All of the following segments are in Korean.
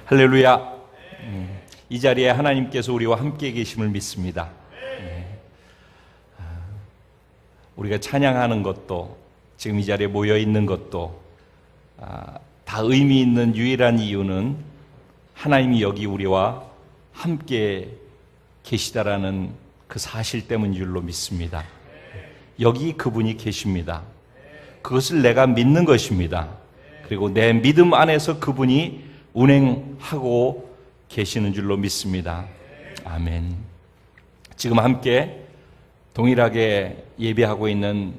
할렐루야. 이 자리에 하나님께서 우리와 함께 계심을 믿습니다. 우리가 찬양하는 것도, 지금 이 자리에 모여 있는 것도 다 의미 있는 유일한 이유는 하나님이 여기 우리와 함께 계시다라는 그 사실 때문인 줄로 믿습니다. 여기 그분이 계십니다. 그것을 내가 믿는 것입니다. 그리고 내 믿음 안에서 그분이 운행하고 계시는 줄로 믿습니다. 아멘. 지금 함께 동일하게 예배하고 있는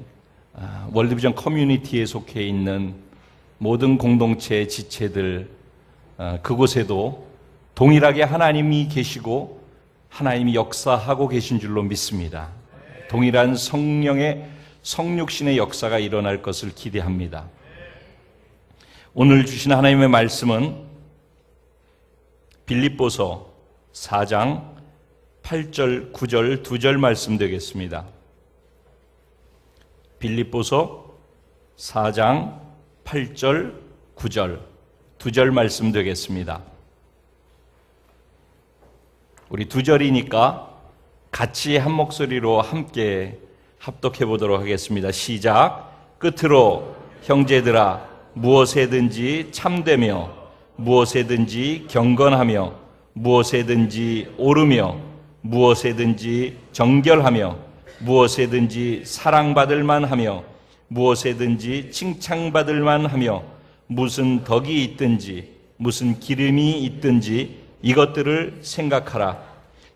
월드비전 커뮤니티에 속해 있는 모든 공동체 지체들, 그곳에도 동일하게 하나님이 계시고 하나님이 역사하고 계신 줄로 믿습니다. 동일한 성령의 성육신의 역사가 일어날 것을 기대합니다. 오늘 주신 하나님의 말씀은 빌립보서 4장 8절, 9절, 2절 말씀 되겠습니다. 빌립보서 4장 8절, 9절, 2절 말씀 되겠습니다. 우리 2절이니까 같이 한 목소리로 함께 합독해 보도록 하겠습니다. 시작. 끝으로 형제들아, 무엇에든지 참되며 무엇에든지 경건하며 무엇에든지 옳으며 무엇에든지 정결하며 무엇에든지 사랑받을 만하며 무엇에든지 칭찬받을 만하며 무슨 덕이 있든지 무슨 기름이 있든지 이것들을 생각하라.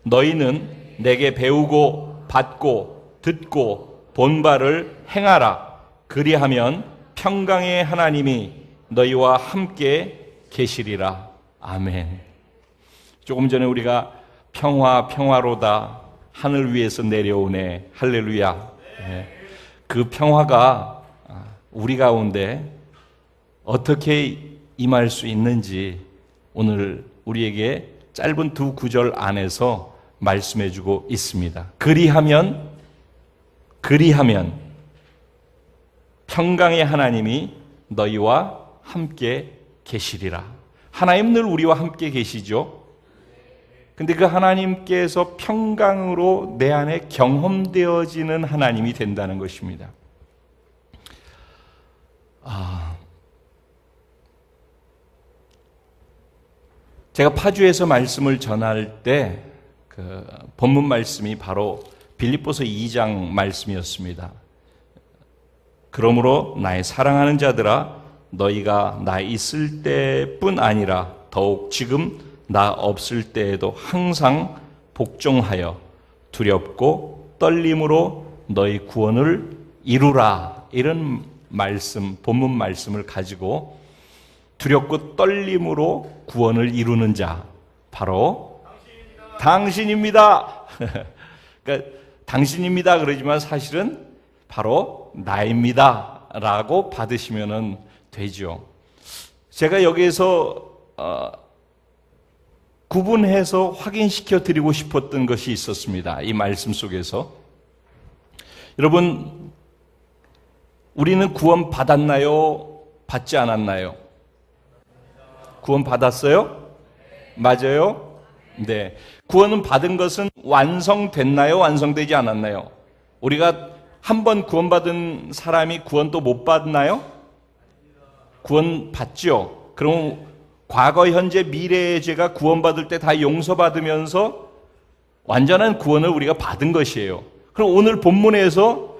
너희는 내게 배우고 받고 듣고 본 바를 행하라. 그리하면 평강의 하나님이 너희와 함께 계시리라. 아멘. 조금 전에 우리가 평화로다 하늘 위에서 내려오네. 할렐루야. 그 평화가 우리 가운데 어떻게 임할 수 있는지 오늘 우리에게 짧은 두 구절 안에서 말씀해 주고 있습니다. 그리하면 평강의 하나님이 너희와 함께 계시리라. 하나님 늘 우리와 함께 계시죠. 근데 그 하나님께서 평강으로 내 안에 경험되어지는 하나님이 된다는 것입니다. 제가 파주에서 말씀을 전할 때 그 본문 말씀이 바로 빌립보서 2장 말씀이었습니다. 그러므로 나의 사랑하는 자들아, 너희가 나 있을 때뿐 아니라 더욱 지금 나 없을 때에도 항상 복종하여 두렵고 떨림으로 너희 구원을 이루라. 이런 말씀, 본문 말씀을 가지고 두렵고 떨림으로 구원을 이루는 자, 바로 당신입니다. 그러니까 당신입니다 그러지만 사실은 바로 나입니다 라고 받으시면 되죠. 제가 여기에서 구분해서 확인시켜 드리고 싶었던 것이 있었습니다. 이 말씀 속에서. 여러분, 우리는 구원 받았나요? 받지 않았나요? 구원 받았어요? 맞아요? 네. 구원은 받은 것은 완성됐나요? 완성되지 않았나요? 우리가 한 번 구원받은 사람이 구원 또 못 받나요? 구원 받죠. 그럼 과거, 현재, 미래의 죄가 구원받을 때 다 용서받으면서 완전한 구원을 우리가 받은 것이에요. 그럼 오늘 본문에서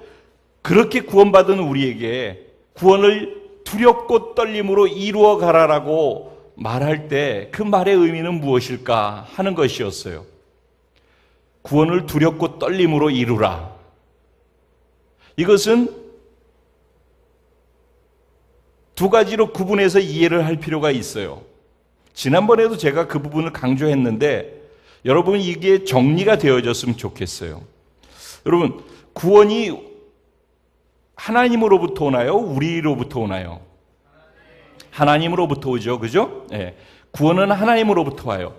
그렇게 구원받은 우리에게 구원을 두렵고 떨림으로 이루어 가라라고 말할 때 그 말의 의미는 무엇일까 하는 것이었어요. 구원을 두렵고 떨림으로 이루라. 이것은 두 가지로 구분해서 이해를 할 필요가 있어요. 지난번에도 제가 그 부분을 강조했는데 여러분 이게 정리가 되어졌으면 좋겠어요. 여러분, 구원이 하나님으로부터 오나요? 우리로부터 오나요? 하나님으로부터 오죠. 그죠? 네. 구원은 하나님으로부터 와요.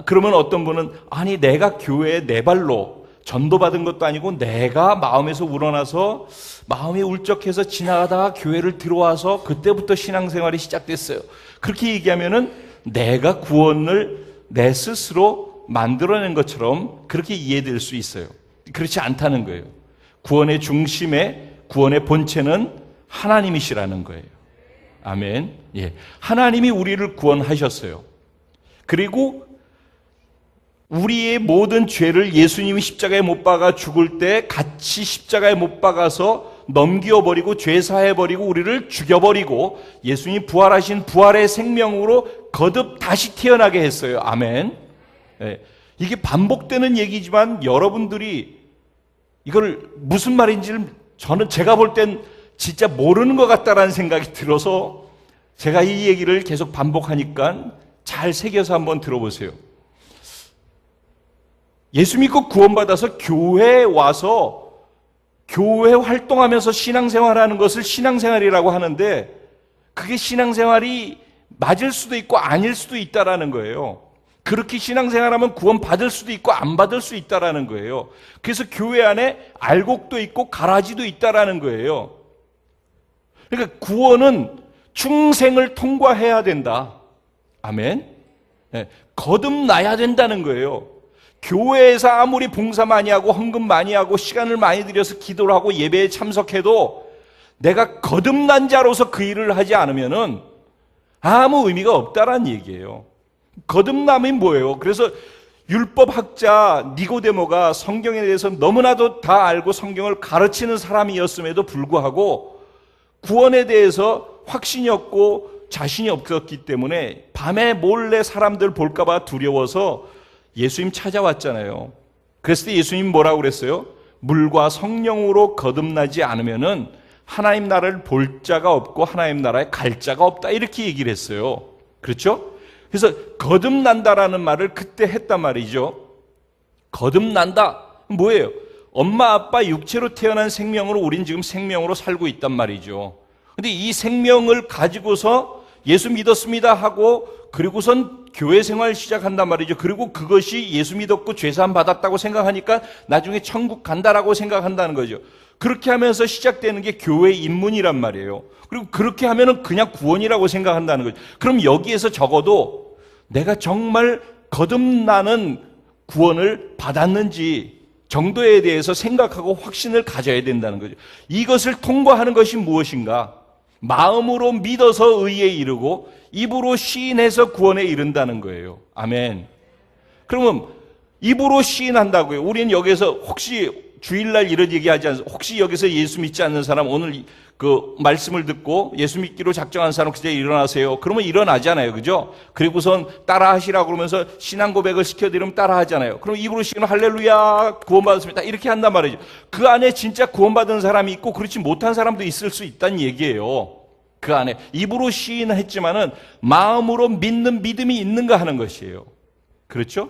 그러면 어떤 분은 아니 내가 교회에 내 발로 전도받은 것도 아니고 내가 마음에서 우러나서 마음이 울적해서 지나가다가 교회를 들어와서 그때부터 신앙생활이 시작됐어요. 그렇게 얘기하면은 내가 구원을 내 스스로 만들어낸 것처럼 그렇게 이해될 수 있어요. 그렇지 않다는 거예요. 구원의 중심에, 구원의 본체는 하나님이시라는 거예요. 아멘. 예. 하나님이 우리를 구원하셨어요. 그리고 우리의 모든 죄를 예수님이 십자가에 못 박아 죽을 때 같이 십자가에 못 박아서 넘겨버리고 죄사해버리고 우리를 죽여버리고 예수님이 부활하신 부활의 생명으로 거듭 다시 태어나게 했어요. 아멘. 예. 이게 반복되는 얘기지만 여러분들이 이걸 무슨 말인지를 제가 볼 땐 진짜 모르는 것 같다라는 생각이 들어서 제가 이 얘기를 계속 반복하니까 잘 새겨서 한번 들어보세요. 예수 믿고 구원받아서 교회에 와서 교회 활동하면서 신앙생활하는 것을 신앙생활이라고 하는데 그게 신앙생활이 맞을 수도 있고 아닐 수도 있다라는 거예요. 그렇게 신앙생활하면 구원 받을 수도 있고 안 받을 수 있다라는 거예요. 그래서 교회 안에 알곡도 있고 가라지도 있다라는 거예요. 그러니까 구원은 중생을 통과해야 된다. 아멘. 네. 거듭나야 된다는 거예요. 교회에서 아무리 봉사 많이 하고 헌금 많이 하고 시간을 많이 들여서 기도를 하고 예배에 참석해도 내가 거듭난 자로서 그 일을 하지 않으면은 아무 의미가 없다라는 얘기예요. 거듭남이 뭐예요? 그래서 율법학자 니고데모가 성경에 대해서 너무나도 다 알고 성경을 가르치는 사람이었음에도 불구하고 구원에 대해서 확신이 없고 자신이 없었기 때문에 밤에 몰래 사람들 볼까봐 두려워서 예수님 찾아왔잖아요. 그랬을 때 예수님 뭐라고 그랬어요? 물과 성령으로 거듭나지 않으면은 하나님 나라를 볼 자가 없고 하나님 나라에 갈 자가 없다 이렇게 얘기를 했어요. 그렇죠? 그래서 거듭난다라는 말을 그때 했단 말이죠. 거듭난다 뭐예요? 엄마 아빠 육체로 태어난 생명으로 우린 지금 생명으로 살고 있단 말이죠. 근데 이 생명을 가지고서 예수 믿었습니다 하고 그리고선 교회 생활 시작한단 말이죠. 그리고 그것이 예수 믿었고 죄사함 받았다고 생각하니까 나중에 천국 간다라고 생각한다는 거죠. 그렇게 하면서 시작되는 게 교회 입문이란 말이에요. 그리고 그렇게 하면은 그냥 구원이라고 생각한다는 거죠. 그럼 여기에서 적어도 내가 정말 거듭나는 구원을 받았는지 정도에 대해서 생각하고 확신을 가져야 된다는 거죠. 이것을 통과하는 것이 무엇인가? 마음으로 믿어서 의에 이르고 입으로 시인해서 구원에 이른다는 거예요. 아멘. 그러면 입으로 시인한다고요. 우리는 여기서 혹시 주일날 이런 얘기하지 않습니까? 혹시 여기서 예수 믿지 않는 사람 오늘 그 말씀을 듣고 예수 믿기로 작정한 사람 그때 일어나세요. 그러면 일어나잖아요. 그죠? 그리고선 따라 하시라고 그러면서 신앙 고백을 시켜드리면 따라 하잖아요. 그럼 입으로 시키면 할렐루야 구원받았습니다. 이렇게 한단 말이죠. 그 안에 진짜 구원받은 사람이 있고 그렇지 못한 사람도 있을 수 있다는 얘기예요. 그 안에 입으로 시인했지만은 마음으로 믿는 믿음이 있는가 하는 것이에요. 그렇죠?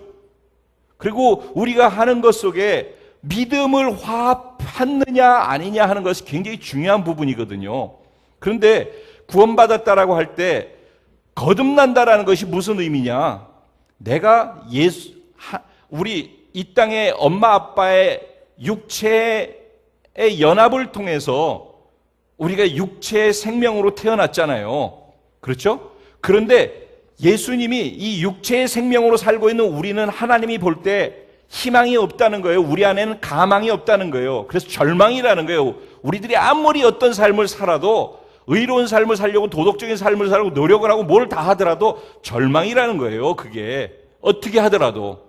그리고 우리가 하는 것 속에 믿음을 화합하느냐 아니냐 하는 것이 굉장히 중요한 부분이거든요. 그런데 구원받았다라고 할 때 거듭난다라는 것이 무슨 의미냐? 내가 우리 이 땅의 엄마 아빠의 육체의 연합을 통해서 우리가 육체의 생명으로 태어났잖아요. 그렇죠? 그런데 예수님이 이 육체의 생명으로 살고 있는 우리는 하나님이 볼 때 희망이 없다는 거예요. 우리 안에는 가망이 없다는 거예요. 그래서 절망이라는 거예요. 우리들이 아무리 어떤 삶을 살아도 의로운 삶을 살려고 도덕적인 삶을 살려고 노력을 하고 뭘 다 하더라도 절망이라는 거예요. 그게 어떻게 하더라도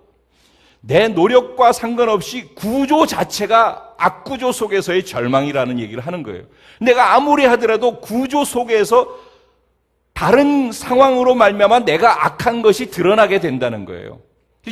내 노력과 상관없이 구조 자체가 악구조 속에서의 절망이라는 얘기를 하는 거예요. 내가 아무리 하더라도 구조 속에서 다른 상황으로 말미암아 내가 악한 것이 드러나게 된다는 거예요.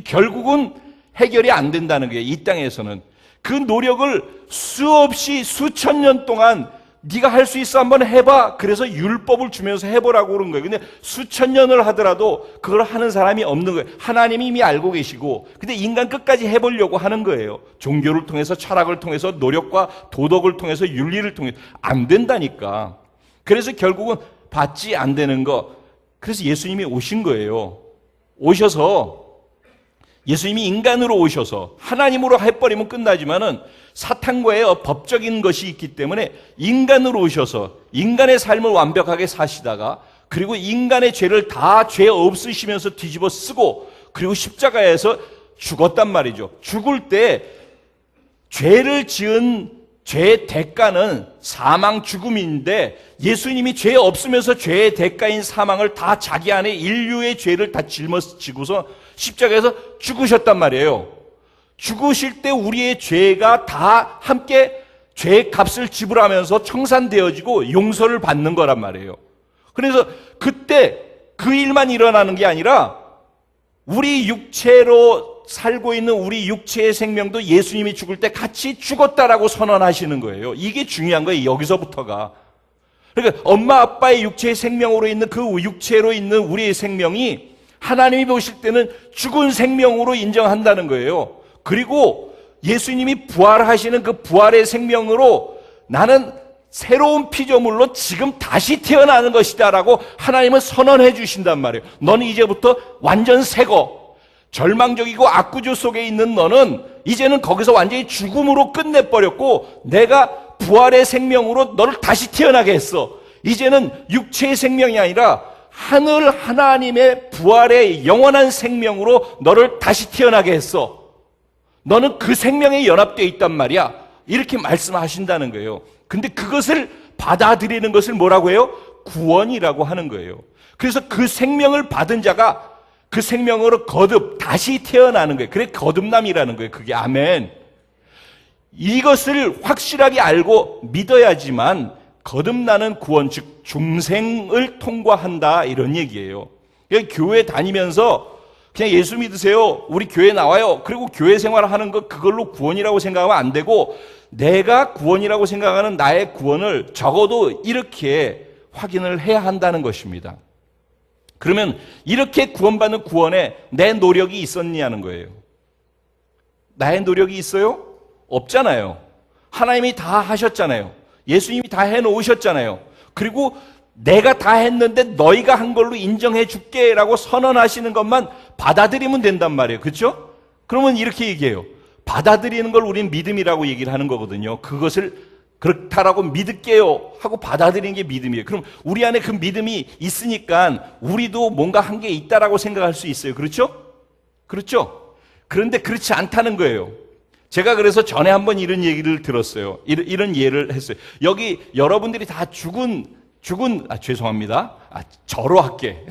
결국은 해결이 안 된다는 거예요. 이 땅에서는. 그 노력을 수없이 수천 년 동안 네가 할 수 있어 한번 해봐. 그래서 율법을 주면서 해보라고 그런 거예요. 근데 수천 년을 하더라도 그걸 하는 사람이 없는 거예요. 하나님이 이미 알고 계시고 근데 인간 끝까지 해보려고 하는 거예요. 종교를 통해서 철학을 통해서 노력과 도덕을 통해서 윤리를 통해서 안 된다니까. 그래서 결국은 받지 안 되는 거. 그래서 예수님이 오신 거예요. 오셔서 예수님이 인간으로 오셔서 하나님으로 해버리면 끝나지만은 사탄과의 법적인 것이 있기 때문에 인간으로 오셔서 인간의 삶을 완벽하게 사시다가 그리고 인간의 죄를 다 죄 없으시면서 뒤집어 쓰고 그리고 십자가에서 죽었단 말이죠. 죽을 때 죄를 지은 죄의 대가는 사망 죽음인데 예수님이 죄 없으면서 죄의 대가인 사망을 다 자기 안에 인류의 죄를 다 짊어지고서 십자가에서 죽으셨단 말이에요. 죽으실 때 우리의 죄가 다 함께 죄의 값을 지불하면서 청산되어지고 용서를 받는 거란 말이에요. 그래서 그때 그 일만 일어나는 게 아니라 우리 육체로 살고 있는 우리 육체의 생명도 예수님이 죽을 때 같이 죽었다라고 선언하시는 거예요. 이게 중요한 거예요. 여기서부터가. 그러니까 엄마 아빠의 육체의 생명으로 있는 그 육체로 있는 우리의 생명이 하나님이 보실 때는 죽은 생명으로 인정한다는 거예요. 그리고 예수님이 부활하시는 그 부활의 생명으로 나는 새로운 피조물로 지금 다시 태어나는 것이다라고 하나님은 선언해 주신단 말이에요. 너는 이제부터 완전 새거, 절망적이고 악구조 속에 있는 너는 이제는 거기서 완전히 죽음으로 끝내버렸고 내가 부활의 생명으로 너를 다시 태어나게 했어. 이제는 육체의 생명이 아니라 하늘 하나님의 부활의 영원한 생명으로 너를 다시 태어나게 했어. 너는 그 생명에 연합되어 있단 말이야. 이렇게 말씀하신다는 거예요. 근데 그것을 받아들이는 것을 뭐라고 해요? 구원이라고 하는 거예요. 그래서 그 생명을 받은 자가 그 생명으로 거듭 다시 태어나는 거예요. 그래 거듭남이라는 거예요. 그게 아멘. 이것을 확실하게 알고 믿어야지만 거듭나는 구원, 즉 중생을 통과한다 이런 얘기예요. 교회 다니면서 그냥 예수 믿으세요. 우리 교회 나와요. 그리고 교회 생활하는 것 그걸로 구원이라고 생각하면 안 되고 내가 구원이라고 생각하는 나의 구원을 적어도 이렇게 확인을 해야 한다는 것입니다. 그러면 이렇게 구원받는 구원에 내 노력이 있었냐는 거예요. 나의 노력이 있어요? 없잖아요. 하나님이 다 하셨잖아요. 예수님이 다 해놓으셨잖아요. 그리고 내가 다 했는데 너희가 한 걸로 인정해 줄게 라고 선언하시는 것만 받아들이면 된단 말이에요. 그렇죠? 그러면 이렇게 얘기해요. 받아들이는 걸 우리는 믿음이라고 얘기를 하는 거거든요. 그것을 그렇다라고 믿을게요 하고 받아들이는 게 믿음이에요. 그럼 우리 안에 그 믿음이 있으니까 우리도 뭔가 한 게 있다라고 생각할 수 있어요. 그렇죠? 그렇죠? 그런데 그렇지 않다는 거예요. 제가 그래서 전에 한번 이런 얘기를 들었어요. 이런 예를 했어요. 여기 여러분들이 다 죄송합니다. 저로 할게.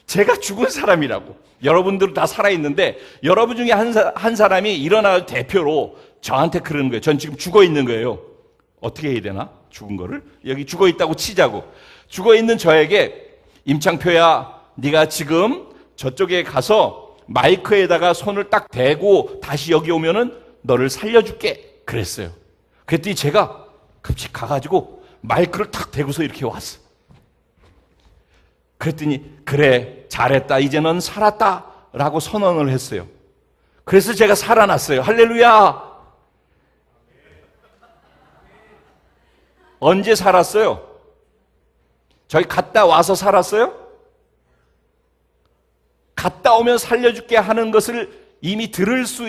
제가 죽은 사람이라고. 여러분들은 다 살아있는데 여러분 중에 한 사람이 일어나 대표로 저한테 그러는 거예요. 전 지금 죽어 있는 거예요. 어떻게 해야 되나? 죽은 거를? 여기 죽어 있다고 치자고. 죽어 있는 저에게 임창표야, 네가 지금 저쪽에 가서 마이크에다가 손을 딱 대고 다시 여기 오면은 너를 살려줄게. 그랬어요. 그랬더니 제가 급식 가가지고 마이크를 탁 대고서 이렇게 왔어. 그랬더니 그래 잘했다 이제는 살았다 라고 선언을 했어요. 그래서 제가 살아났어요. 할렐루야. 언제 살았어요? 저희 갔다 와서 살았어요? 갔다 오면 살려줄게 하는 것을 이미 들을 수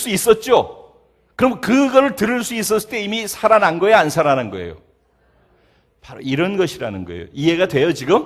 있었죠? 그럼 그걸 들을 수 있었을 때 이미 살아난 거예요? 안 살아난 거예요? 바로 이런 것이라는 거예요. 이해가 돼요, 지금?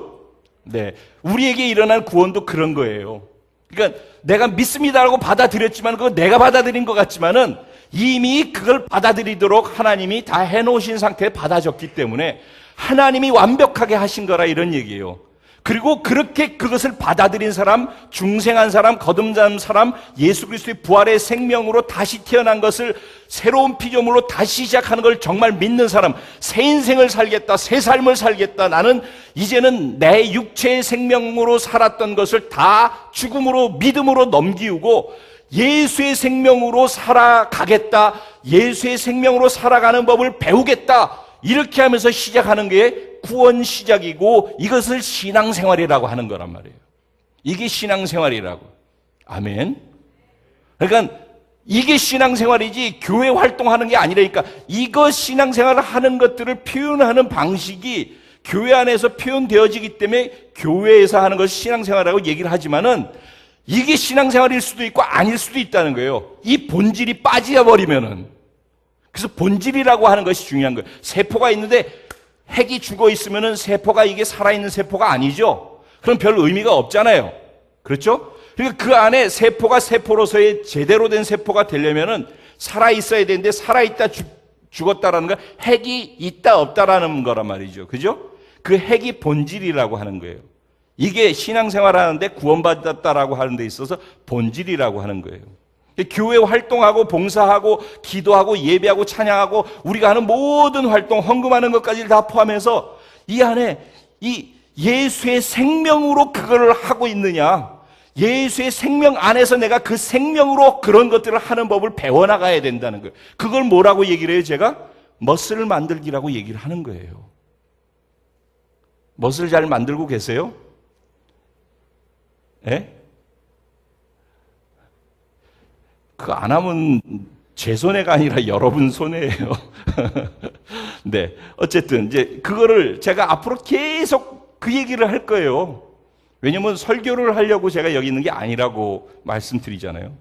네. 우리에게 일어난 구원도 그런 거예요. 그러니까 내가 믿습니다라고 받아들였지만 그거 내가 받아들인 것 같지만은 이미 그걸 받아들이도록 하나님이 다 해놓으신 상태에 받아졌기 때문에 하나님이 완벽하게 하신 거라 이런 얘기예요. 그리고 그렇게 그것을 받아들인 사람, 중생한 사람, 거듭난 사람, 예수 그리스도의 부활의 생명으로 다시 태어난 것을 새로운 피조물로 다시 시작하는 걸 정말 믿는 사람, 새 인생을 살겠다, 새 삶을 살겠다, 나는 이제는 내 육체의 생명으로 살았던 것을 다 죽음으로 믿음으로 넘기우고 예수의 생명으로 살아가겠다, 예수의 생명으로 살아가는 법을 배우겠다, 이렇게 하면서 시작하는 게 구원 시작이고 이것을 신앙생활이라고 하는 거란 말이에요. 이게 신앙생활이라고. 아멘. 그러니까 이게 신앙생활이지 교회 활동하는 게 아니라니까. 이거 신앙생활을 하는 것들을 표현하는 방식이 교회 안에서 표현되어지기 때문에 교회에서 하는 것을 신앙생활이라고 얘기를 하지만은 이게 신앙생활일 수도 있고 아닐 수도 있다는 거예요. 이 본질이 빠져버리면은. 그래서 본질이라고 하는 것이 중요한 거예요. 세포가 있는데 핵이 죽어 있으면은 세포가 이게 살아있는 세포가 아니죠. 그럼 별 의미가 없잖아요. 그렇죠? 그러니까 그 안에 세포가 세포로서의 제대로 된 세포가 되려면은 살아있어야 되는데 살아있다 죽었다라는 건 핵이 있다 없다라는 거란 말이죠. 그죠? 그 핵이 본질이라고 하는 거예요. 이게 신앙생활 하는데 구원받았다라고 하는 데 있어서 본질이라고 하는 거예요. 교회 활동하고 봉사하고 기도하고 예배하고 찬양하고 우리가 하는 모든 활동, 헌금하는 것까지 다 포함해서 이 안에 이 예수의 생명으로 그거를 하고 있느냐, 예수의 생명 안에서 내가 그 생명으로 그런 것들을 하는 법을 배워나가야 된다는 거예요. 그걸 뭐라고 얘기를 해요? 제가 머슬 만들기라고 얘기를 하는 거예요. 머슬 잘 만들고 계세요? 예? 그거 안 하면 제 손해가 아니라 여러분 손해예요. 네. 어쨌든 이제 그거를 제가 앞으로 계속 그 얘기를 할 거예요. 왜냐면 설교를 하려고 제가 여기 있는 게 아니라고 말씀드리잖아요.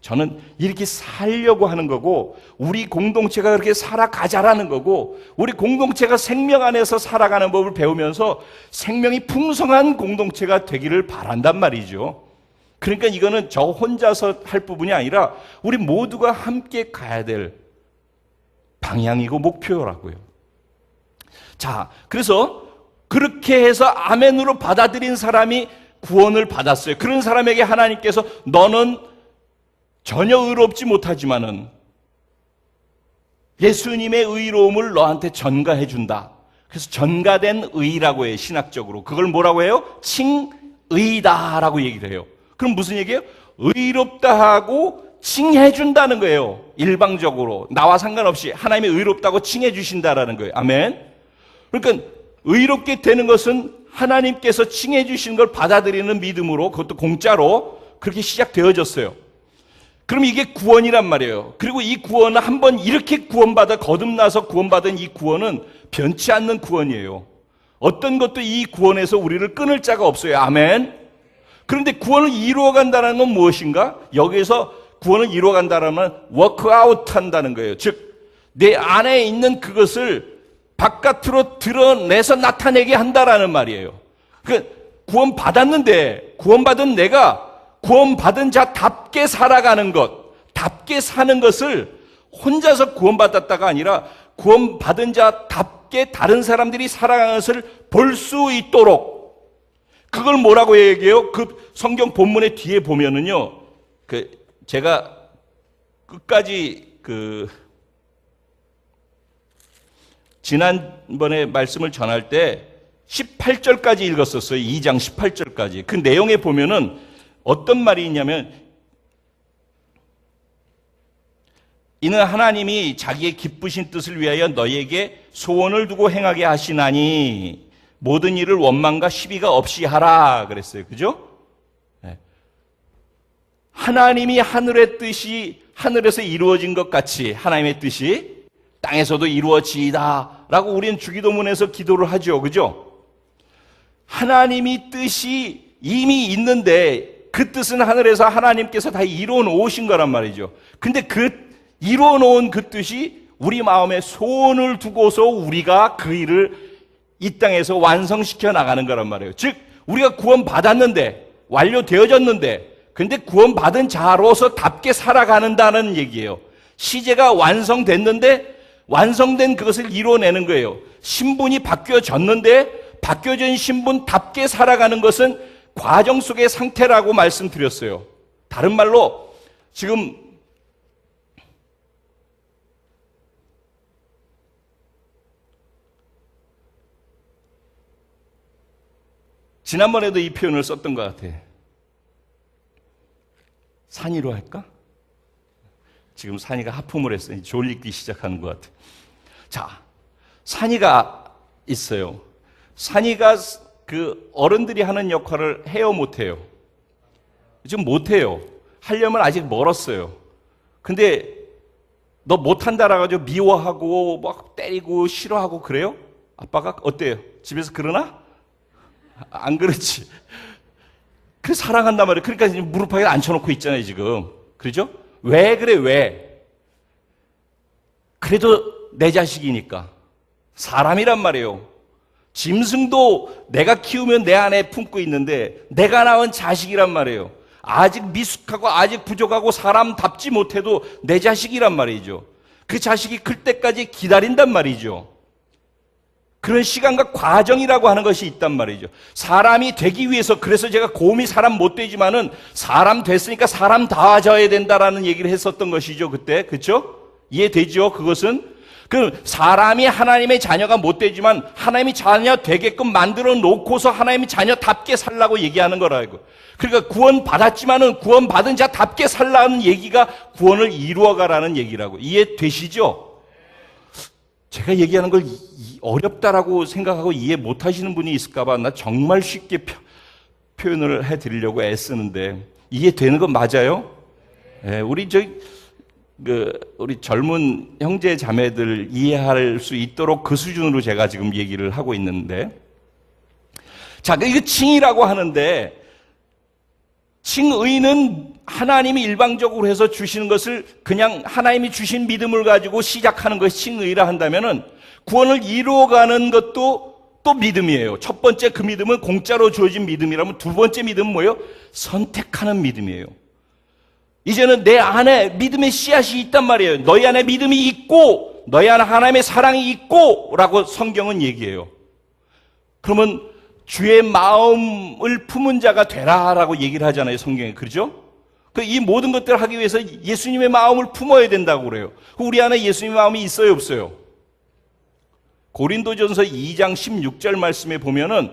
저는 이렇게 살려고 하는 거고 우리 공동체가 그렇게 살아가자라는 거고 우리 공동체가 생명 안에서 살아가는 법을 배우면서 생명이 풍성한 공동체가 되기를 바란단 말이죠. 그러니까 이거는 저 혼자서 할 부분이 아니라 우리 모두가 함께 가야 될 방향이고 목표라고요. 자, 그래서 그렇게 해서 아멘으로 받아들인 사람이 구원을 받았어요. 그런 사람에게 하나님께서 너는 전혀 의롭지 못하지만은 예수님의 의로움을 너한테 전가해 준다. 그래서 전가된 의라고 해요. 신학적으로. 그걸 뭐라고 해요? 칭의다라고 얘기를 해요. 그럼 무슨 얘기예요? 의롭다 하고 칭해 준다는 거예요. 일방적으로 나와 상관없이 하나님이 의롭다고 칭해 주신다라는 거예요. 아멘. 그러니까 의롭게 되는 것은 하나님께서 칭해 주신 걸 받아들이는 믿음으로, 그것도 공짜로 그렇게 시작되어졌어요. 그럼 이게 구원이란 말이에요. 그리고 이 구원은 한번 이렇게 구원받아 거듭나서 구원받은 이 구원은 변치 않는 구원이에요. 어떤 것도 이 구원에서 우리를 끊을 자가 없어요. 아멘. 그런데 구원을 이루어간다는 건 무엇인가? 여기서 구원을 이루어간다는 워크아웃 한다는 거예요. 즉 내 안에 있는 그것을 바깥으로 드러내서 나타내게 한다라는 말이에요. 그러니까 구원 받았는데 구원받은 내가 구원받은 자답게 살아가는 것, 답게 사는 것을 혼자서 구원받았다가 아니라 구원받은 자답게 다른 사람들이 살아가는 것을 볼 수 있도록, 그걸 뭐라고 얘기해요? 그 성경 본문의 뒤에 보면은요, 제가 끝까지 지난번에 말씀을 전할 때 18절까지 읽었었어요. 2장 18절까지. 그 내용에 보면은 어떤 말이 있냐면, 이는 하나님이 자기의 기쁘신 뜻을 위하여 너희에게 소원을 두고 행하게 하시나니 모든 일을 원망과 시비가 없이 하라 그랬어요. 그죠? 네. 하나님이 하늘의 뜻이 하늘에서 이루어진 것 같이 하나님의 뜻이 땅에서도 이루어지이다 라고 우리는 주기도문에서 기도를 하죠. 그죠? 하나님이 뜻이 이미 있는데 그 뜻은 하늘에서 하나님께서 다 이루어 놓으신 거란 말이죠. 근데 그 이루어 놓은 그 뜻이 우리 마음에 소원을 두고서 우리가 그 일을 이 땅에서 완성시켜 나가는 거란 말이에요. 즉 우리가 구원받았는데 완료되어졌는데 근데 구원받은 자로서 답게 살아가는다는 얘기예요. 시제가 완성됐는데 완성된 그것을 이루어내는 거예요. 신분이 바뀌어졌는데 바뀌어진 신분답게 살아가는 것은 과정 속의 상태라고 말씀드렸어요. 다른 말로 지금 지난번에도 이 표현을 썼던 것 같아. 산이로 할까? 지금 산이가 하품을 했어요. 졸리기 시작하는 것 같아. 자, 산이가 있어요. 산이가 그 어른들이 하는 역할을 해요, 못해요? 지금 못해요. 하려면 아직 멀었어요. 근데 너 못한다라 가지고 미워하고 막 때리고 싫어하고 그래요? 아빠가 어때요? 집에서 그러나? 안 그렇지. 그래서 사랑한단 말이에요. 그러니까 지금 무릎팍에 앉혀놓고 있잖아요, 지금. 그렇죠? 왜 그래, 왜? 그래도 내 자식이니까. 사람이란 말이에요. 짐승도 내가 키우면 내 안에 품고 있는데 내가 낳은 자식이란 말이에요. 아직 미숙하고 아직 부족하고 사람답지 못해도 내 자식이란 말이죠. 그 자식이 클 때까지 기다린단 말이죠. 그런 시간과 과정이라고 하는 것이 있단 말이죠. 사람이 되기 위해서, 그래서 제가 곰이 사람 못 되지만은 사람 됐으니까 사람 다져야 된다라는 얘기를 했었던 것이죠. 그때. 그렇죠? 이해되죠? 그것은 그 사람이 하나님의 자녀가 못 되지만 하나님이 자녀 되게끔 만들어 놓고서 하나님이 자녀답게 살라고 얘기하는 거라고. 그러니까 구원 받았지만은 구원 받은 자답게 살라는 얘기가 구원을 이루어가라는 얘기라고. 이해되시죠? 제가 얘기하는 걸 어렵다라고 생각하고 이해 못 하시는 분이 있을까봐 나 정말 쉽게 표현을 해드리려고 애쓰는데, 이해되는 건 맞아요? 네, 우리 젊은 형제 자매들 이해할 수 있도록 그 수준으로 제가 지금 얘기를 하고 있는데, 자, 이거 칭이라고 하는데, 칭의는 하나님이 일방적으로 해서 주시는 것을 그냥 하나님이 주신 믿음을 가지고 시작하는 것이 칭의라 한다면은, 구원을 이루어가는 것도 또 믿음이에요. 첫 번째 그 믿음은 공짜로 주어진 믿음이라면, 두 번째 믿음은 뭐예요? 선택하는 믿음이에요. 이제는 내 안에 믿음의 씨앗이 있단 말이에요. 너희 안에 믿음이 있고 너희 안에 하나님의 사랑이 있고 라고 성경은 얘기해요. 그러면 주의 마음을 품은 자가 되라라고 얘기를 하잖아요, 성경에. 그렇죠? 이 모든 것들을 하기 위해서 예수님의 마음을 품어야 된다고 그래요. 우리 안에 예수님의 마음이 있어요, 없어요? 고린도전서 2장 16절 말씀에 보면은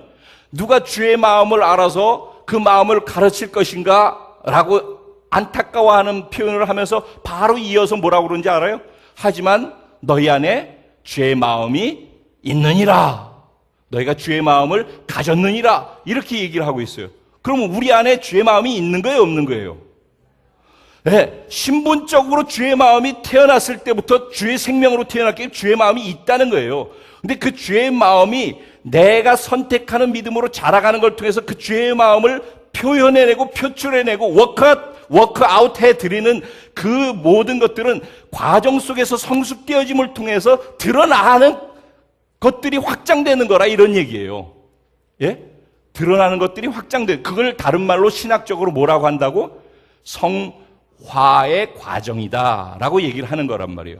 누가 주의 마음을 알아서 그 마음을 가르칠 것인가 라고 안타까워하는 표현을 하면서 바로 이어서 뭐라고 그러는지 알아요? 하지만 너희 안에 주의 마음이 있느니라. 너희가 주의 마음을 가졌느니라. 이렇게 얘기를 하고 있어요. 그러면 우리 안에 주의 마음이 있는 거예요, 없는 거예요? 네, 신분적으로 주의 마음이 태어났을 때부터 주의 생명으로 태어났기 때문에 주의 마음이 있다는 거예요. 근데 그 주의 마음이 내가 선택하는 믿음으로 자라가는 걸 통해서 그 주의 마음을 표현해내고 표출해내고 워크아웃 해드리는 그 모든 것들은 과정 속에서 성숙되어짐을 통해서 드러나는 것들이 확장되는 거라, 이런 얘기예요. 예? 드러나는 것들이 확장돼. 그걸 다른 말로 신학적으로 뭐라고 한다고? 성화의 과정이다 라고 얘기를 하는 거란 말이에요.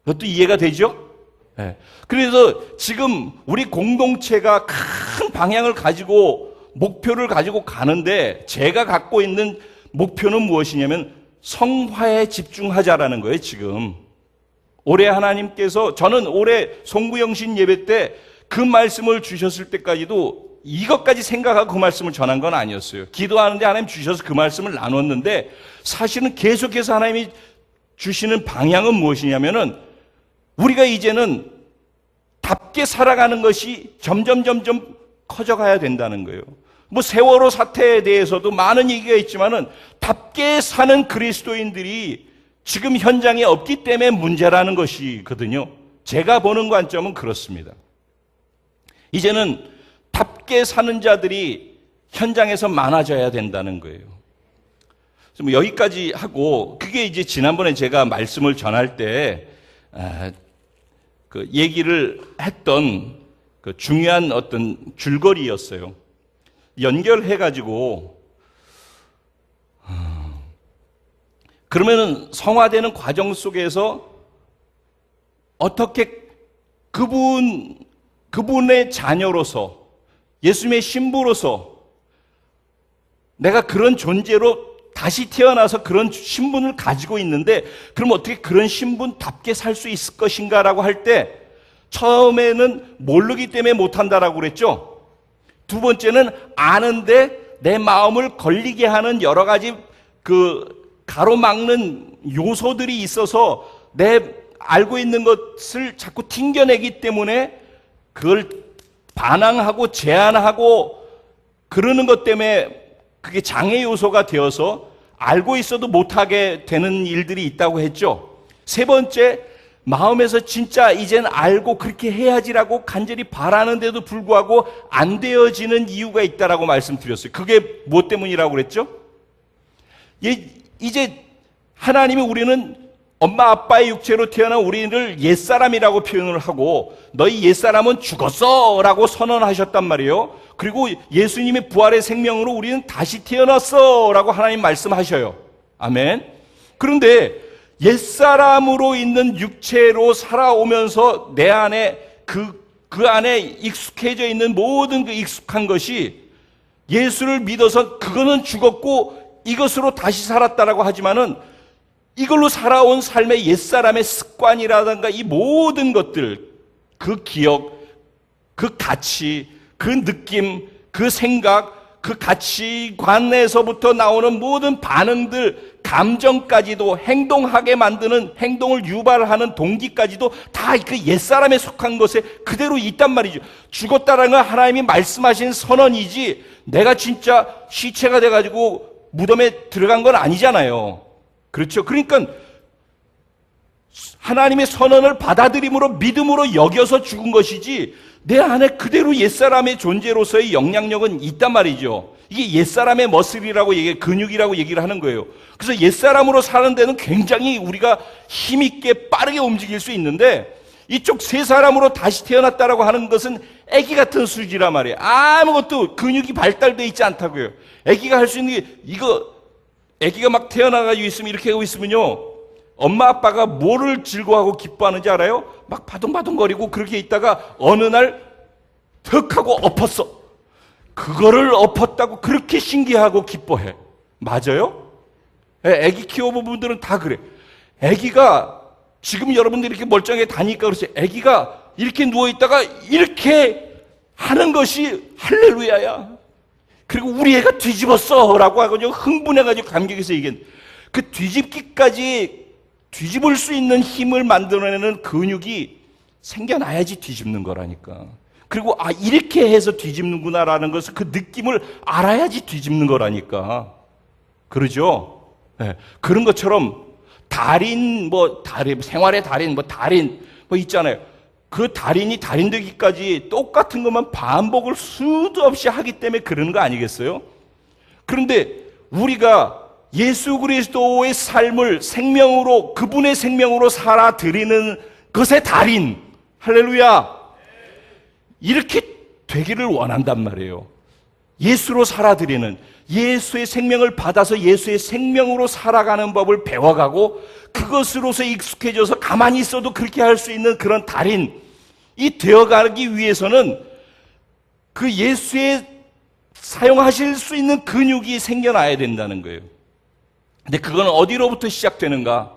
그것도 이해가 되죠? 예. 그래서 지금 우리 공동체가 큰 방향을 가지고 목표를 가지고 가는데, 제가 갖고 있는 목표는 무엇이냐면 성화에 집중하자라는 거예요. 지금 올해 하나님께서, 저는 올해 송구영신 예배 때 그 말씀을 주셨을 때까지도 이것까지 생각하고 그 말씀을 전한 건 아니었어요. 기도하는데 하나님 주셔서 그 말씀을 나눴는데, 사실은 계속해서 하나님이 주시는 방향은 무엇이냐면은 우리가 이제는 답게 살아가는 것이 점점 커져가야 된다는 거예요. 뭐 세월호 사태에 대해서도 많은 얘기가 있지만은 답게 사는 그리스도인들이 지금 현장에 없기 때문에 문제라는 것이거든요. 제가 보는 관점은 그렇습니다. 이제는 답게 사는 자들이 현장에서 많아져야 된다는 거예요. 뭐 여기까지 하고, 그게 이제 지난번에 제가 말씀을 전할 때 그 얘기를 했던 그 중요한 어떤 줄거리였어요. 연결해가지고, 그러면은 성화되는 과정 속에서 어떻게 그분의 자녀로서, 예수님의 신부로서 내가 그런 존재로 다시 태어나서 그런 신분을 가지고 있는데, 그럼 어떻게 그런 신분답게 살 수 있을 것인가라고 할 때, 처음에는 모르기 때문에 못한다라고 그랬죠. 두 번째는 아는데 내 마음을 걸리게 하는 여러 가지 그 가로막는 요소들이 있어서 내 알고 있는 것을 자꾸 튕겨내기 때문에 그걸 반항하고 제한하고 그러는 것 때문에 그게 장애 요소가 되어서 알고 있어도 못하게 되는 일들이 있다고 했죠. 세 번째, 마음에서 진짜 이젠 알고 그렇게 해야지라고 간절히 바라는데도 불구하고 안 되어지는 이유가 있다라고 말씀드렸어요. 그게 무엇 때문이라고 그랬죠? 이제 하나님이 우리는 엄마 아빠의 육체로 태어난 우리를 옛사람이라고 표현을 하고 너희 옛사람은 죽었어 라고 선언하셨단 말이에요. 그리고 예수님의 부활의 생명으로 우리는 다시 태어났어 라고 하나님 말씀하셔요. 아멘. 그런데 옛사람으로 있는 육체로 살아오면서 내 안에 그 안에 익숙해져 있는 모든 그 익숙한 것이 예수를 믿어서 그거는 죽었고 이것으로 다시 살았다라고 하지만은 이걸로 살아온 삶의 옛사람의 습관이라든가 이 모든 것들, 그 기억, 그 가치, 그 느낌, 그 생각, 그 가치관에서부터 나오는 모든 반응들, 감정까지도 행동하게 만드는, 행동을 유발하는 동기까지도 다 그 옛사람에 속한 것에 그대로 있단 말이죠. 죽었다는 건 하나님이 말씀하신 선언이지 내가 진짜 시체가 돼가지고 무덤에 들어간 건 아니잖아요. 그렇죠. 그러니까 하나님의 선언을 받아들임으로 믿음으로 여겨서 죽은 것이지 내 안에 그대로 옛사람의 존재로서의 영향력은 있단 말이죠. 이게 옛사람의 머슬이라고 근육이라고 얘기를 하는 거예요. 그래서 옛사람으로 사는 데는 굉장히 우리가 힘있게 빠르게 움직일 수 있는데 이쪽 새 사람으로 다시 태어났다라고 하는 것은 아기 같은 수지란 말이에요. 아무것도 근육이 발달되어 있지 않다고요. 아기가 할 수 있는 게 아기가 막 태어나가지고 있으면 이렇게 하고 있으면요. 엄마 아빠가 뭐를 즐거워하고 기뻐하는지 알아요? 막 바둥바둥거리고 그렇게 있다가 어느 날 턱 하고 엎었어. 그거를 엎었다고 그렇게 신기하고 기뻐해. 맞아요? 아기 키워본 분들은 다 그래. 아기가 지금 여러분들이 이렇게 멀쩡하게 다니까 그렇지. 아기가 이렇게 누워있다가 이렇게 하는 것이 할렐루야야. 그리고 우리 애가 뒤집었어 라고 하고 흥분해가지고 감격해서 얘기했는데 그 뒤집기까지 뒤집을 수 있는 힘을 만들어내는 근육이 생겨나야지 뒤집는 거라니까. 그리고 이렇게 해서 뒤집는구나라는 것을 그 느낌을 알아야지 뒤집는 거라니까. 그러죠? 네. 그런 것처럼 달인 생활의 달인 있잖아요. 그 달인이 달인 되기까지 똑같은 것만 반복을 수도 없이 하기 때문에 그러는 거 아니겠어요? 그런데 우리가 예수 그리스도의 삶을 생명으로, 그분의 생명으로 살아드리는 것의 달인, 할렐루야, 이렇게 되기를 원한단 말이에요. 예수로 살아드리는, 예수의 생명을 받아서 예수의 생명으로 살아가는 법을 배워가고 그것으로서 익숙해져서 가만히 있어도 그렇게 할 수 있는 그런 달인, 이 되어가기 위해서는 그 예수의 사용하실 수 있는 근육이 생겨나야 된다는 거예요. 근데 그건 어디로부터 시작되는가?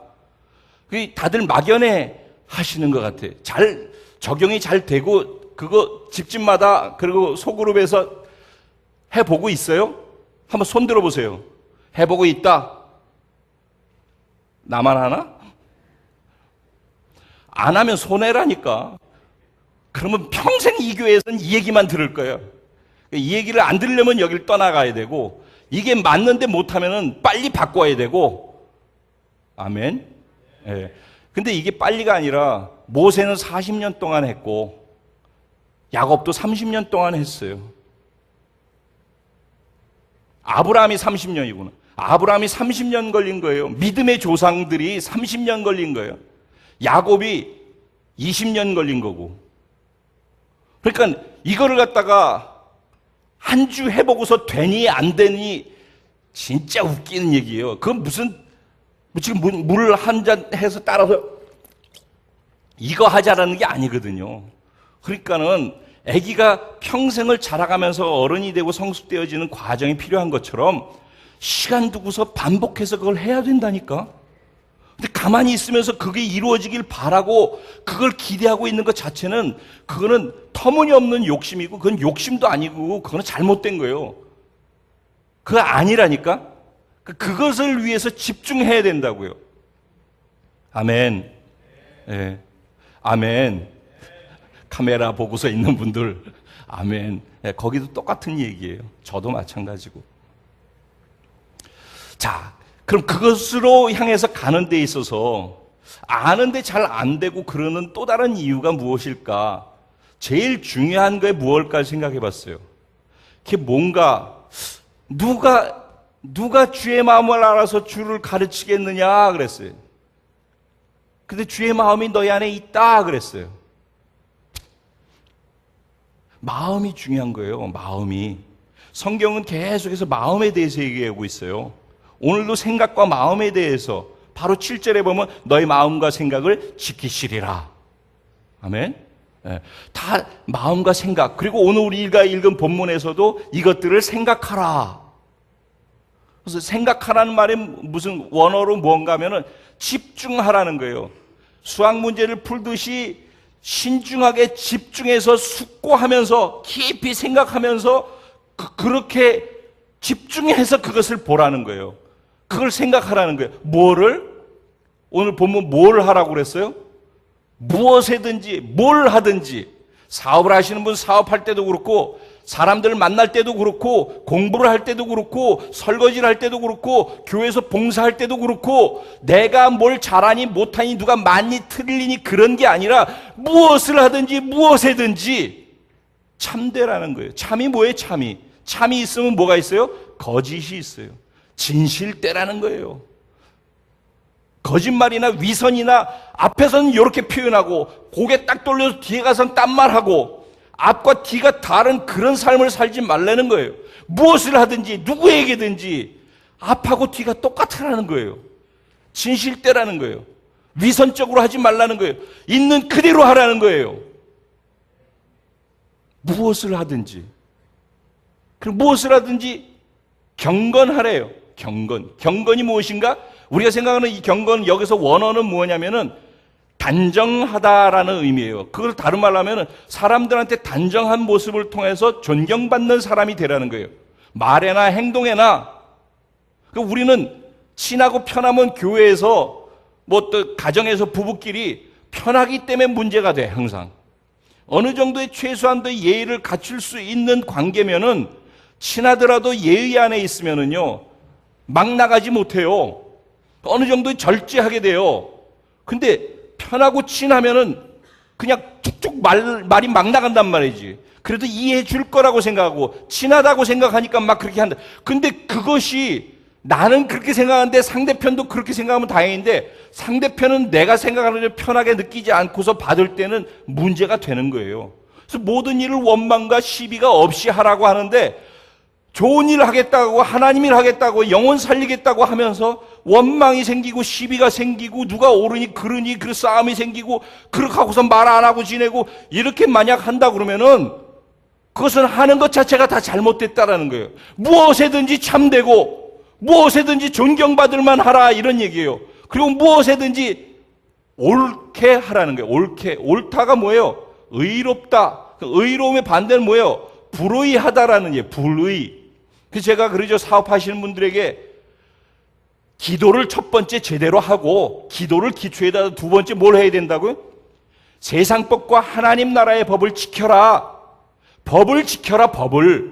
다들 막연해 하시는 것 같아요. 잘 적용이 잘 되고 그거 집집마다 그리고 소그룹에서 해보고 있어요? 한번 손 들어보세요. 해보고 있다. 나만 하나? 안 하면 손해라니까. 그러면 평생 이 교회에서는 이 얘기만 들을 거예요. 이 얘기를 안 들으려면 여길 떠나가야 되고 이게 맞는데 못하면 빨리 바꿔야 되고. 아멘. 예. 근데 이게 빨리가 아니라 모세는 40년 동안 했고 야곱도 30년 동안 했어요. 아브라함이 30년이구나. 아브라함이 30년 걸린 거예요. 믿음의 조상들이 30년 걸린 거예요. 야곱이 20년 걸린 거고. 그러니까 이거를 갖다가 한 주 해보고서 되니 안 되니 진짜 웃기는 얘기예요. 그건 무슨 지금 물 한 잔 해서 따라서 이거 하자라는 게 아니거든요. 그러니까는 아기가 평생을 자라가면서 어른이 되고 성숙되어지는 과정이 필요한 것처럼 시간 두고서 반복해서 그걸 해야 된다니까. 근데 가만히 있으면서 그게 이루어지길 바라고 그걸 기대하고 있는 것 자체는 그거는 터무니없는 욕심이고 그건 욕심도 아니고 그거는 잘못된 거예요. 그거 아니라니까. 그것을 위해서 집중해야 된다고요. 아멘. 예. 아멘. 카메라 보고서 있는 분들 아멘. 예, 거기도 똑같은 얘기예요. 저도 마찬가지고. 자, 그럼 그것으로 향해서 가는 데 있어서 아는데 잘 안 되고 그러는 또 다른 이유가 무엇일까? 제일 중요한 게 무엇일까 생각해 봤어요. 그게 뭔가 누가 주의 마음을 알아서 주를 가르치겠느냐 그랬어요. 근데 주의 마음이 너희 안에 있다 그랬어요. 마음이 중요한 거예요. 마음이. 성경은 계속해서 마음에 대해서 얘기하고 있어요. 오늘도 생각과 마음에 대해서 바로 7절에 보면 너희 마음과 생각을 지키시리라. 아멘. 다 마음과 생각. 그리고 오늘 우리가 읽은 본문에서도 이것들을 생각하라. 그래서 생각하라는 말이 무슨 원어로 뭔가 하면은 집중하라는 거예요. 수학 문제를 풀듯이 신중하게 집중해서 숙고하면서 깊이 생각하면서 그렇게 집중해서 그것을 보라는 거예요. 그걸 생각하라는 거예요. 뭐를? 오늘 본문 뭘 하라고 그랬어요? 무엇이든지 뭘 하든지. 사업을 하시는 분 사업할 때도 그렇고, 사람들을 만날 때도 그렇고, 공부를 할 때도 그렇고, 설거지를 할 때도 그렇고, 교회에서 봉사할 때도 그렇고, 내가 뭘 잘하니 못하니 누가 많이 틀리니 그런 게 아니라 무엇을 하든지 무엇이든지 참되라는 거예요. 참이 뭐예요? 참이. 참이 있으면 뭐가 있어요? 거짓이 있어요. 진실되라는 거예요. 거짓말이나 위선이나 앞에서는 이렇게 표현하고 고개 딱 돌려서 뒤에 가서는 딴 말하고 앞과 뒤가 다른 그런 삶을 살지 말라는 거예요. 무엇을 하든지 누구에게든지 앞하고 뒤가 똑같으라는 거예요. 진실되라는 거예요. 위선적으로 하지 말라는 거예요. 있는 그대로 하라는 거예요. 무엇을 하든지. 그럼 무엇을 하든지 경건하래요. 경건. 경건이 무엇인가? 우리가 생각하는 이 경건, 여기서 원어는 뭐냐면은 단정하다라는 의미예요. 그걸 다른 말로 하면은 사람들한테 단정한 모습을 통해서 존경받는 사람이 되라는 거예요. 말에나 행동에나. 우리는 친하고 편하면 교회에서 뭐 또 가정에서 부부끼리 편하기 때문에 문제가 돼, 항상. 어느 정도의 최소한도의 예의를 갖출 수 있는 관계면은 친하더라도 예의 안에 있으면은요, 막 나가지 못해요. 어느 정도 절제하게 돼요. 근데 편하고 친하면은 그냥 툭툭 말이 막 나간단 말이지. 그래도 이해해 줄 거라고 생각하고 친하다고 생각하니까 막 그렇게 한다. 근데 그것이 나는 그렇게 생각하는데 상대편도 그렇게 생각하면 다행인데 상대편은 내가 생각하는 대로 편하게 느끼지 않고서 받을 때는 문제가 되는 거예요. 그래서 모든 일을 원망과 시비가 없이 하라고 하는데 좋은 일을 하겠다고 하나님 일 하겠다고 영혼 살리겠다고 하면서 원망이 생기고 시비가 생기고 누가 옳으니 그르니 그 싸움이 생기고 그렇게 하고서 말 안 하고 지내고 이렇게 만약 한다 그러면은 그것은 하는 것 자체가 다 잘못됐다라는 거예요. 무엇에든지 참되고 무엇에든지 존경받을 만하라 이런 얘기예요. 그리고 무엇에든지 옳게 하라는 거예요. 옳게. 옳다가 뭐예요? 의롭다. 의로움의 반대는 뭐예요? 불의하다라는 얘기예요. 불의. 그래서 제가 그러죠. 사업하시는 분들에게 기도를 첫 번째 제대로 하고 기도를 기초에다 두 번째 뭘 해야 된다고요? 세상법과 하나님 나라의 법을 지켜라. 법을 지켜라. 법을.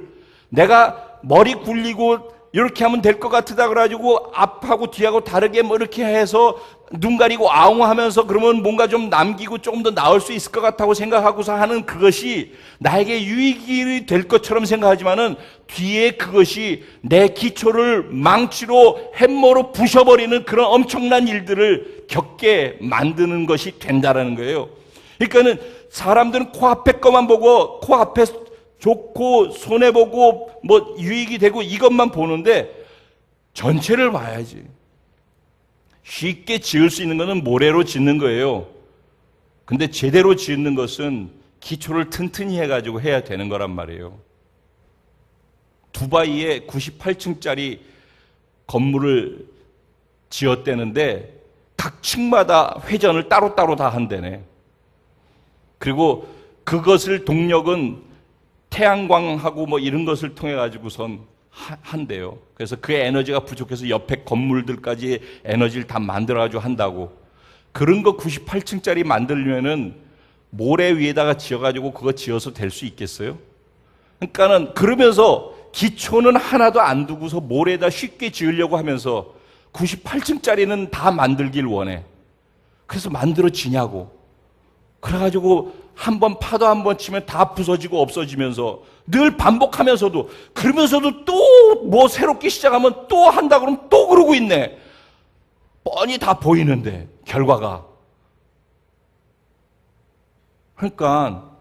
내가 머리 굴리고 이렇게 하면 될 것 같다 그래가지고 앞하고 뒤하고 다르게 뭐 이렇게 해서 눈 가리고 아웅하면서 그러면 뭔가 좀 남기고 조금 더 나을 수 있을 것 같다고 생각하고서 하는 그것이 나에게 유익이 될 것처럼 생각하지만은 뒤에 그것이 내 기초를 망치로 햄머로 부셔버리는 그런 엄청난 일들을 겪게 만드는 것이 된다라는 거예요. 그러니까는 사람들은 코앞에 것만 보고 코앞에 좋고 손해보고 뭐 유익이 되고 이것만 보는데 전체를 봐야지. 쉽게 지을 수 있는 것은 모래로 짓는 거예요. 근데 제대로 짓는 것은 기초를 튼튼히 해가지고 해야 되는 거란 말이에요. 두바이에 98층짜리 건물을 지었대는데 각 층마다 회전을 따로따로 다 한대네. 그리고 그것을 동력은 태양광하고 뭐 이런 것을 통해 가지고선 한대요. 그래서 그 에너지가 부족해서 옆에 건물들까지 에너지를 다 만들어 가지고 한다고. 그런 거 98층짜리 만들려면은 모래 위에다가 지어 가지고 그거 지어서 될 수 있겠어요? 그러니까는 그러면서 기초는 하나도 안 두고서 모래에다 쉽게 지으려고 하면서 98층짜리는 다 만들길 원해. 그래서 만들어지냐고. 그래가지고 한번 파도 한 번 치면 다 부서지고 없어지면서 늘 반복하면서도 그러면서도 또 뭐 새롭게 시작하면 또 한다 그러면 또 그러고 있네. 뻔히 다 보이는데 결과가. 그러니까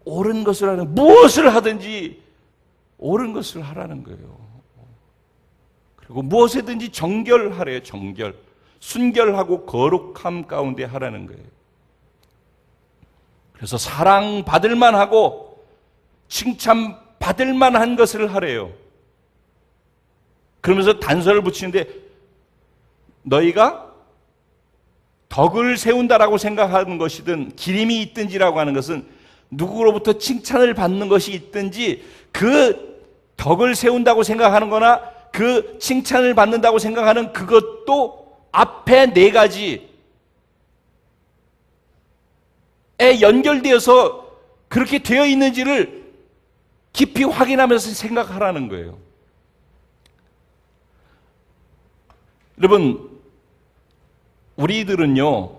옳은 것을 하는, 무엇을 하든지 옳은 것을 하라는 거예요. 그리고 무엇이든지 정결하래요. 정결. 순결하고 거룩함 가운데 하라는 거예요. 그래서 사랑받을 만하고 칭찬받을 만한 것을 하래요. 그러면서 단서를 붙이는데, 너희가 덕을 세운다라고 생각하는 것이든 기림이 있든지라고 하는 것은 누구로부터 칭찬을 받는 것이 있든지 그 덕을 세운다고 생각하는 거나 그 칭찬을 받는다고 생각하는 그것도 앞에 네 가지에 연결되어서 그렇게 되어 있는지를 깊이 확인하면서 생각하라는 거예요. 여러분, 우리들은요,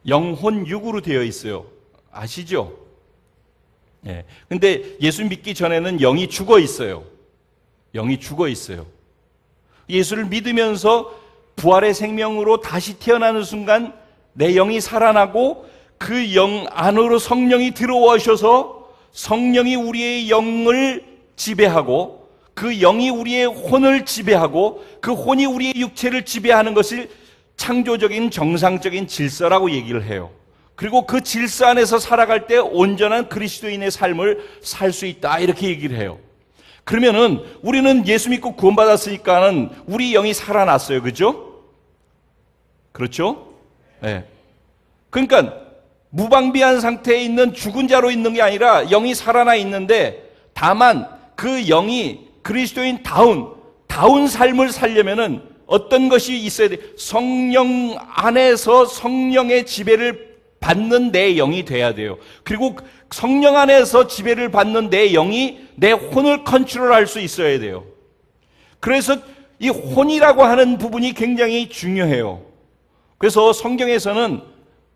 영혼 육으로 되어 있어요. 아시죠? 예. 근데 예수 믿기 전에는 영이 죽어 있어요. 영이 죽어 있어요. 예수를 믿으면서 부활의 생명으로 다시 태어나는 순간 내 영이 살아나고 그 영 안으로 성령이 들어오셔서 성령이 우리의 영을 지배하고 그 영이 우리의 혼을 지배하고 그 혼이 우리의 육체를 지배하는 것을 창조적인 정상적인 질서라고 얘기를 해요. 그리고 그 질서 안에서 살아갈 때 온전한 그리스도인의 삶을 살 수 있다, 이렇게 얘기를 해요. 그러면은 우리는 예수 믿고 구원받았으니까는 우리 영이 살아났어요. 그죠? 그렇죠? 네. 그러니까 무방비한 상태에 있는 죽은 자로 있는 게 아니라 영이 살아나 있는데, 다만 그 영이 그리스도인다운 삶을 살려면은 어떤 것이 있어야 돼? 성령 안에서 성령의 지배를 받는 내 영이 돼야 돼요. 그리고 성령 안에서 지배를 받는 내 영이 내 혼을 컨트롤할 수 있어야 돼요. 그래서 이 혼이라고 하는 부분이 굉장히 중요해요. 그래서 성경에서는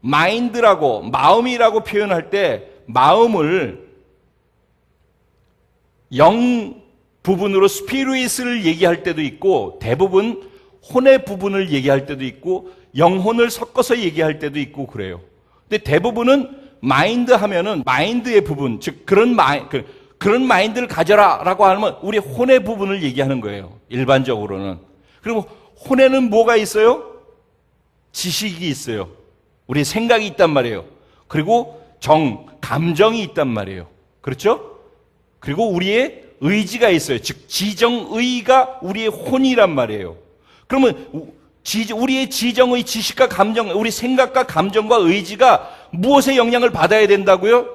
마인드라고, 마음이라고 표현할 때 마음을 영 부분으로 스피릿을 얘기할 때도 있고, 대부분 혼의 부분을 얘기할 때도 있고, 영혼을 섞어서 얘기할 때도 있고 그래요. 근데 대부분은 마인드 하면은 마인드의 부분, 즉 그런 마인드를 가져라라고 하면 우리 혼의 부분을 얘기하는 거예요. 일반적으로는. 그리고 혼에는 뭐가 있어요? 지식이 있어요. 우리 생각이 있단 말이에요. 그리고 감정이 있단 말이에요. 그렇죠? 그리고 우리의 의지가 있어요. 즉 지정의가 우리의 혼이란 말이에요. 그러면 우리의 지정의, 지식과 감정, 우리 생각과 감정과 의지가 무엇의 영향을 받아야 된다고요?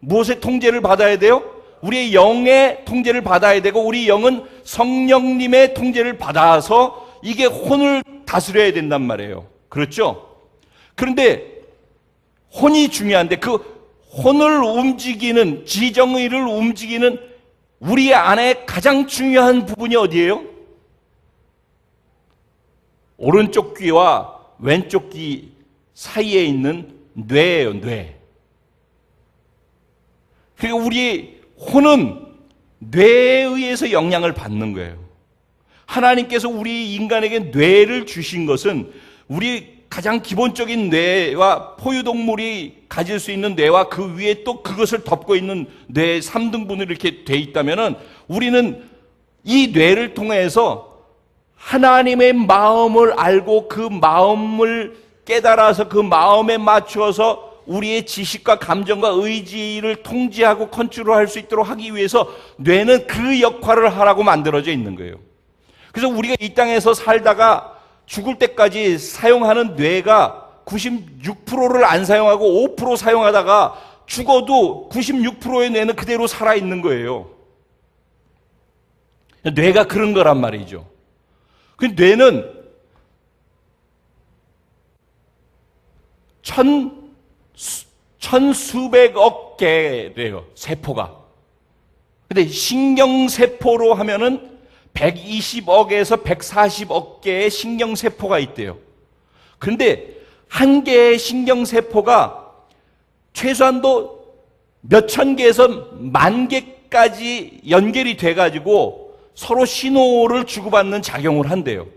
무엇의 통제를 받아야 돼요? 우리의 영의 통제를 받아야 되고, 우리 영은 성령님의 통제를 받아서 이게 혼을 다스려야 된단 말이에요. 그렇죠? 그런데 혼이 중요한데 그 혼을 움직이는, 지정의를 움직이는 우리 안에 가장 중요한 부분이 어디예요? 오른쪽 귀와 왼쪽 귀 사이에 있는 뇌예요, 뇌. 그러니까 우리 혼은 뇌에 의해서 영향을 받는 거예요. 하나님께서 우리 인간에게 뇌를 주신 것은 우리 가장 기본적인 뇌와 포유동물이 가질 수 있는 뇌와 그 위에 또 그것을 덮고 있는 뇌 3등분으로 이렇게 돼 있다면은 우리는 이 뇌를 통해서 하나님의 마음을 알고 그 마음을 깨달아서 그 마음에 맞추어서 우리의 지식과 감정과 의지를 통제하고 컨트롤할 수 있도록 하기 위해서 뇌는 그 역할을 하라고 만들어져 있는 거예요. 그래서 우리가 이 땅에서 살다가 죽을 때까지 사용하는 뇌가 96%를 안 사용하고 5% 사용하다가 죽어도 96%의 뇌는 그대로 살아있는 거예요. 뇌가 그런 거란 말이죠. 그 뇌는 천수백억 개래요, 세포가. 근데 신경세포로 하면은 120억에서 140억 개의 신경세포가 있대요. 그런데 한 개의 신경세포가 최소한도 몇천 개에서 만 개까지 연결이 돼가지고 서로 신호를 주고받는 작용을 한대요.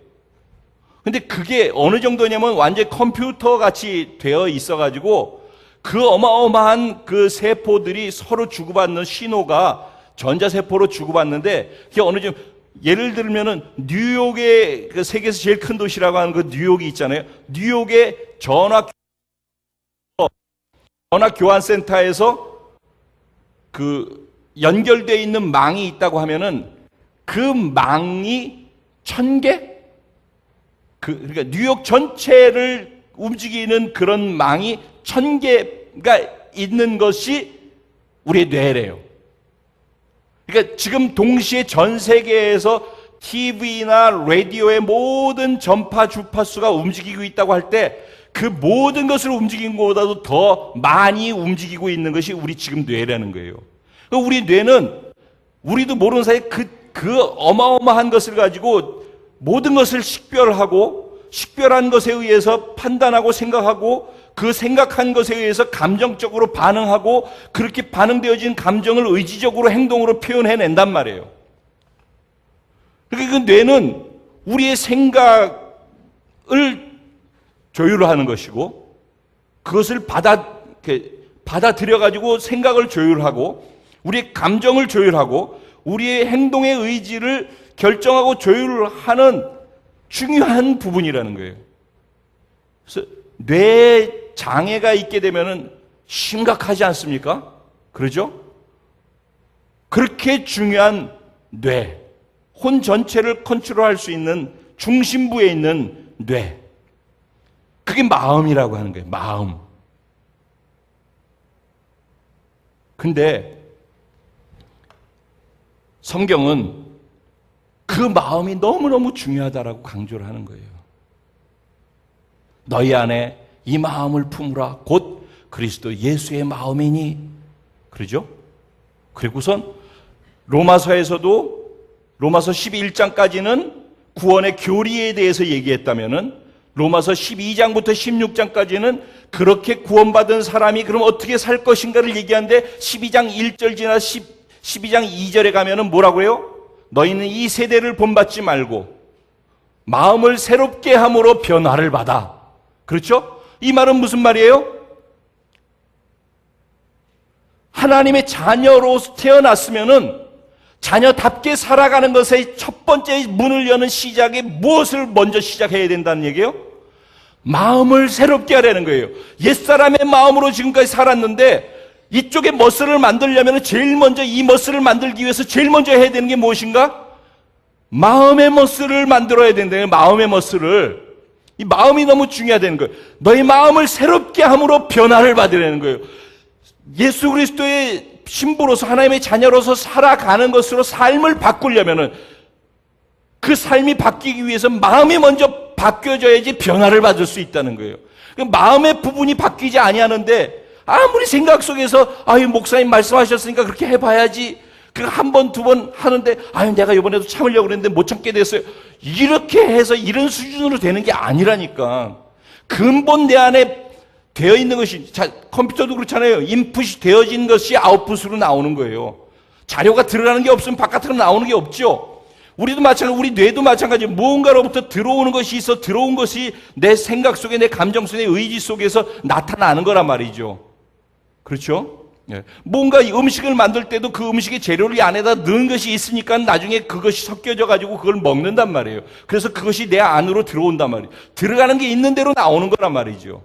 근데 그게 어느 정도냐면 완전히 컴퓨터 같이 되어 있어가지고 그 어마어마한 그 세포들이 서로 주고받는 신호가 전자세포로 주고받는데, 그게 어느 정도, 예를 들면은 뉴욕의 그 세계에서 제일 큰 도시라고 하는 그 뉴욕이 있잖아요. 뉴욕의 전화 교환센터에서 그 연결되어 있는 망이 있다고 하면은 그 망이 1000개? 그러니까 뉴욕 전체를 움직이는 그런 망이 1000개가 있는 것이 우리의 뇌래요. 그러니까 지금 동시에 전 세계에서 TV나 라디오의 모든 전파 주파수가 움직이고 있다고 할 때 그 모든 것을 움직인 것보다도 더 많이 움직이고 있는 것이 우리 지금 뇌라는 거예요. 우리 뇌는 우리도 모르는 사이에 그 어마어마한 것을 가지고 모든 것을 식별한 것에 의해서 판단하고 생각하고, 그 생각한 것에 의해서 감정적으로 반응하고, 그렇게 반응되어진 감정을 의지적으로 행동으로 표현해낸단 말이에요. 그러니까 그 뇌는 우리의 생각을 조율하는 것이고, 그것을 받아들여가지고 생각을 조율하고, 우리의 감정을 조율하고, 우리의 행동의 의지를 결정하고 조율하는 중요한 부분이라는 거예요. 그래서 뇌 장애가 있게 되면은 심각하지 않습니까? 그러죠? 그렇게 중요한 뇌, 혼 전체를 컨트롤할 수 있는 중심부에 있는 뇌, 그게 마음이라고 하는 거예요. 마음. 근데 성경은 그 마음이 너무너무 중요하다라고 강조를 하는 거예요. 너희 안에 이 마음을 품으라. 곧 그리스도 예수의 마음이니. 그러죠? 그리고선 로마서에서도 로마서 11장까지는 구원의 교리에 대해서 얘기했다면은 로마서 12장부터 16장까지는 그렇게 구원받은 사람이 그럼 어떻게 살 것인가를 얘기하는데 12장 1절 지나 12장 2절에 가면은 뭐라고 해요? 너희는 이 세대를 본받지 말고 마음을 새롭게 함으로 변화를 받아. 그렇죠? 이 말은 무슨 말이에요? 하나님의 자녀로 태어났으면은 자녀답게 살아가는 것의 첫 번째 문을 여는 시작이 무엇을 먼저 시작해야 된다는 얘기예요? 마음을 새롭게 하라는 거예요. 옛사람의 마음으로 지금까지 살았는데 이쪽에 머슬을 만들려면 제일 먼저 이 머슬을 만들기 위해서 제일 먼저 해야 되는 게 무엇인가? 마음의 머슬을 만들어야 된다는 거예요. 마음의 머슬을. 이 마음이 너무 중요하다는 거예요. 너희 마음을 새롭게 함으로 변화를 받으라는 거예요. 예수 그리스도의 신부로서 하나님의 자녀로서 살아가는 것으로 삶을 바꾸려면은 그 삶이 바뀌기 위해서 마음이 먼저 바뀌어져야지 변화를 받을 수 있다는 거예요. 그 마음의 부분이 바뀌지 아니하는데 아무리 생각 속에서 목사님 말씀하셨으니까 그렇게 해봐야지. 그 한 번, 두 번 하는데 내가 이번에도 참으려고 그랬는데 못 참게 됐어요. 이렇게 해서 이런 수준으로 되는 게 아니라니까. 근본 내 안에 되어 있는 것이, 컴퓨터도 그렇잖아요. 인풋이 되어진 것이 아웃풋으로 나오는 거예요. 자료가 들어가는 게 없으면 바깥으로 나오는 게 없죠. 우리도 마찬가지, 우리 뇌도 마찬가지. 무언가로부터 들어오는 것이 있어. 들어온 것이 내 생각 속에, 내 감정 속에, 내 의지 속에서 나타나는 거란 말이죠. 그렇죠? 예. 뭔가 음식을 만들 때도 그 음식의 재료를 이 안에다 넣은 것이 있으니까 나중에 그것이 섞여져 가지고 그걸 먹는단 말이에요. 그래서 그것이 내 안으로 들어온단 말이에요. 들어가는 게 있는 대로 나오는 거란 말이죠.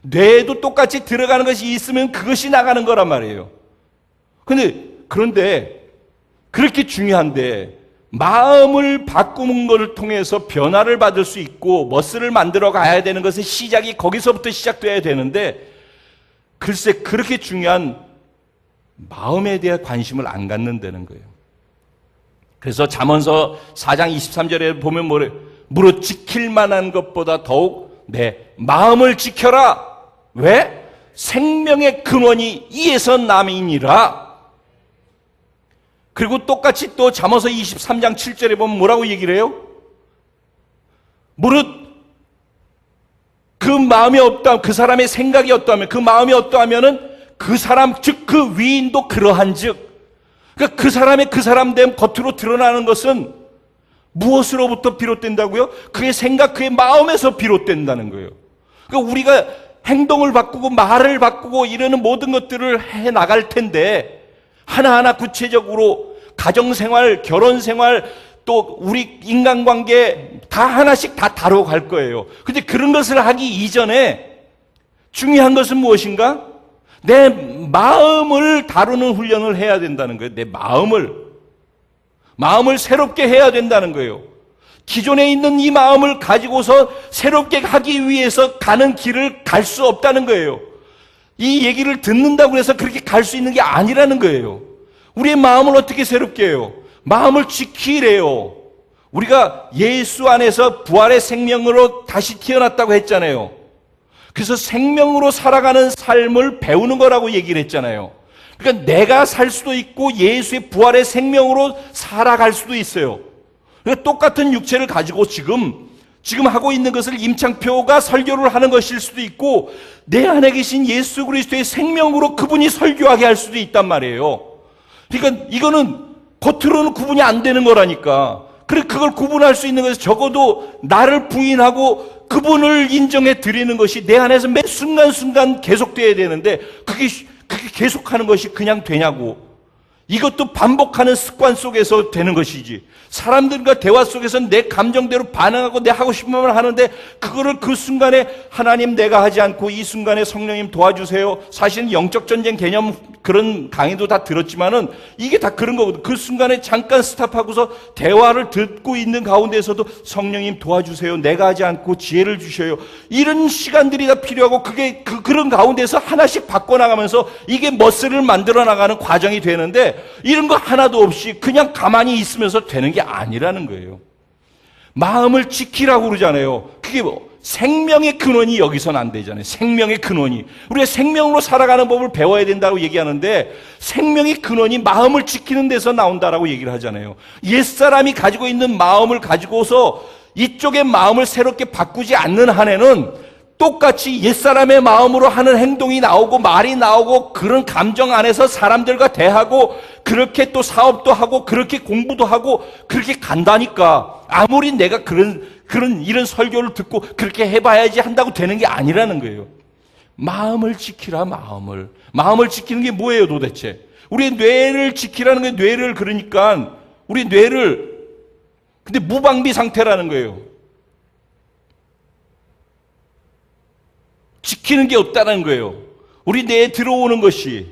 뇌에도 똑같이 들어가는 것이 있으면 그것이 나가는 거란 말이에요. 그런데 그렇게 중요한데 마음을 바꾸는 것을 통해서 변화를 받을 수 있고 머슬을 만들어 가야 되는 것의 시작이 거기서부터 시작돼야 되는데 글쎄 그렇게 중요한 마음에 대한 관심을 안 갖는다는 거예요. 그래서 잠언서 4장 23절에 보면 뭐래요? 무릇 지킬 만한 것보다 더욱 내 마음을 지켜라. 왜? 생명의 근원이 이에서 남이니라. 그리고 똑같이 또 잠언서 23장 7절에 보면 뭐라고 얘기를 해요? 무릇 그 마음이 어떠하면, 그 사람의 생각이 어떠하면, 그 마음이 어떠하면은 그 사람, 즉 그 위인도 그러한 즉, 그러니까 그 사람의 그 사람됨 겉으로 드러나는 것은 무엇으로부터 비롯된다고요? 그의 생각, 그의 마음에서 비롯된다는 거예요. 그러니까 우리가 행동을 바꾸고 말을 바꾸고 이러는 모든 것들을 해 나갈 텐데 하나하나 구체적으로 가정생활, 결혼생활, 또 우리 인간관계 다 하나씩 다 다뤄갈 거예요. 근데 그런 것을 하기 이전에 중요한 것은 무엇인가? 내 마음을 다루는 훈련을 해야 된다는 거예요. 내 마음을 새롭게 해야 된다는 거예요. 기존에 있는 이 마음을 가지고서 새롭게 하기 위해서 가는 길을 갈 수 없다는 거예요. 이 얘기를 듣는다고 해서 그렇게 갈 수 있는 게 아니라는 거예요. 우리의 마음을 어떻게 새롭게 해요? 마음을 지키래요. 우리가 예수 안에서 부활의 생명으로 다시 태어났다고 했잖아요. 그래서 생명으로 살아가는 삶을 배우는 거라고 얘기를 했잖아요. 그러니까 내가 살 수도 있고 예수의 부활의 생명으로 살아갈 수도 있어요. 그러니까 똑같은 육체를 가지고 지금 하고 있는 것을 임창표가 설교를 하는 것일 수도 있고 내 안에 계신 예수 그리스도의 생명으로 그분이 설교하게 할 수도 있단 말이에요. 그러니까 이거는 겉으로는 구분이 안 되는 거라니까. 그래 그걸 구분할 수 있는 것은 적어도 나를 부인하고 그분을 인정해 드리는 것이 내 안에서 매 순간순간 계속돼야 되는데 그게 계속하는 것이 그냥 되냐고. 이것도 반복하는 습관 속에서 되는 것이지. 사람들과 대화 속에서 내 감정대로 반응하고 내 하고 싶은 말을 하는데 그거를 그 순간에 하나님 내가 하지 않고 이 순간에 성령님 도와주세요. 사실은 영적 전쟁 개념 그런 강의도 다 들었지만은 이게 다 그런 거거든. 그 순간에 잠깐 스탑하고서 대화를 듣고 있는 가운데서도 성령님 도와주세요. 내가 하지 않고 지혜를 주셔요. 이런 시간들이 다 필요하고 그게 그런 가운데서 하나씩 바꿔나가면서 이게 머슬을 만들어 나가는 과정이 되는데 이런 거 하나도 없이 그냥 가만히 있으면서 되는 게 아니라는 거예요. 마음을 지키라고 그러잖아요. 그게 뭐 생명의 근원이 여기서는 안 되잖아요. 생명의 근원이. 우리가 생명으로 살아가는 법을 배워야 된다고 얘기하는데 생명의 근원이 마음을 지키는 데서 나온다라고 얘기를 하잖아요. 옛사람이 가지고 있는 마음을 가지고서 이쪽의 마음을 새롭게 바꾸지 않는 한에는 똑같이 옛사람의 마음으로 하는 행동이 나오고 말이 나오고 그런 감정 안에서 사람들과 대하고 그렇게 또 사업도 하고 그렇게 공부도 하고 그렇게 간다니까. 아무리 내가 이런 설교를 듣고 그렇게 해봐야지 한다고 되는 게 아니라는 거예요. 마음을 지키라, 마음을. 마음을 지키는 게 뭐예요, 도대체? 우리 뇌를 지키라는 게 뇌를 그러니까 우리 뇌를 근데 무방비 상태라는 거예요. 지키는 게 없다는 거예요. 우리 뇌에 들어오는 것이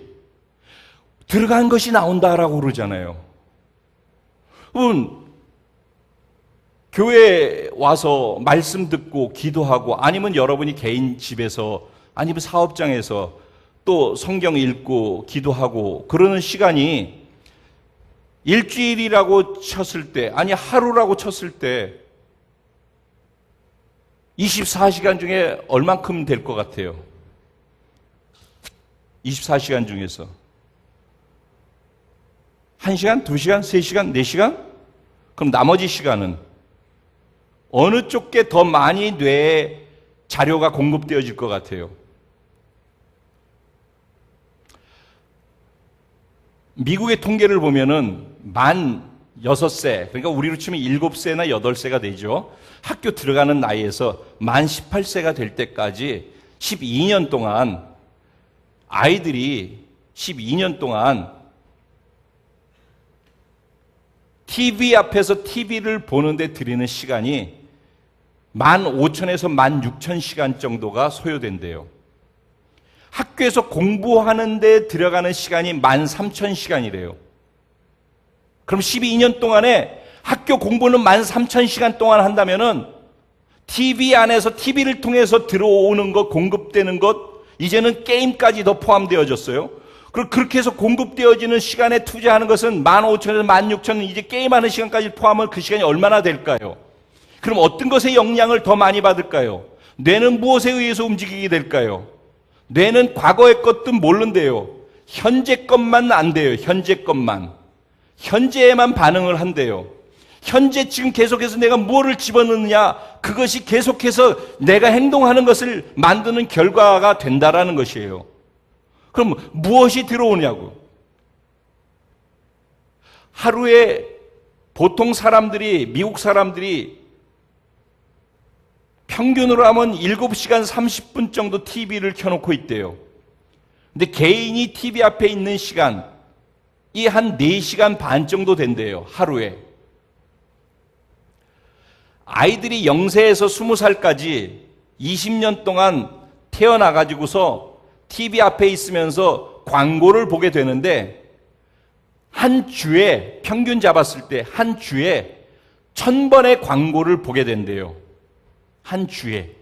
들어간 것이 나온다라고 그러잖아요. 교회에 와서 말씀 듣고 기도하고 아니면 여러분이 개인 집에서 아니면 사업장에서 또 성경 읽고 기도하고 그러는 시간이 일주일이라고 쳤을 때 아니 하루라고 쳤을 때 24시간 중에 얼만큼 될 것 같아요? 24시간 중에서 1시간, 2시간, 3시간, 4시간? 그럼 나머지 시간은 어느 쪽에 더 많이 뇌에 자료가 공급되어질 것 같아요? 미국의 통계를 보면은 만 6세, 그러니까 우리로 치면 7세나 8세가 되죠. 학교 들어가는 나이에서 만 18세가 될 때까지 12년 동안 아이들이 12년 동안 TV 앞에서 TV를 보는데 들이는 시간이 15,000에서 16,000시간 정도가 소요된대요. 학교에서 공부하는데 들어가는 시간이 13,000시간이래요. 그럼 12년 동안에 학교 공부는 13,000시간 동안 한다면은 TV 안에서 TV를 통해서 들어오는 것, 공급되는 것, 이제는 게임까지 더 포함되어졌어요. 그리고 그렇게 해서 공급되어지는 시간에 투자하는 것은 15,000에서 16,000, 이제 게임하는 시간까지 포함하면 그 시간이 얼마나 될까요? 그럼 어떤 것의 영향을 더 많이 받을까요? 뇌는 무엇에 의해서 움직이게 될까요? 뇌는 과거의 것도 모른대요. 현재 것만 안 돼요. 현재 것만. 현재에만 반응을 한대요. 현재 지금 계속해서 내가 무엇을 집어넣느냐, 그것이 계속해서 내가 행동하는 것을 만드는 결과가 된다라는 것이에요. 그럼 무엇이 들어오냐고. 하루에 보통 사람들이, 미국 사람들이 평균으로 하면 7시간 30분 정도 TV를 켜놓고 있대요. 근데 개인이 TV 앞에 있는 시간이 한 4시간 반 정도 된대요, 하루에. 아이들이 0세에서 20살까지 20년 동안 태어나가지고서 TV 앞에 있으면서 광고를 보게 되는데, 한 주에, 평균 잡았을 때 한 주에 1000번의 광고를 보게 된대요. 한 주에.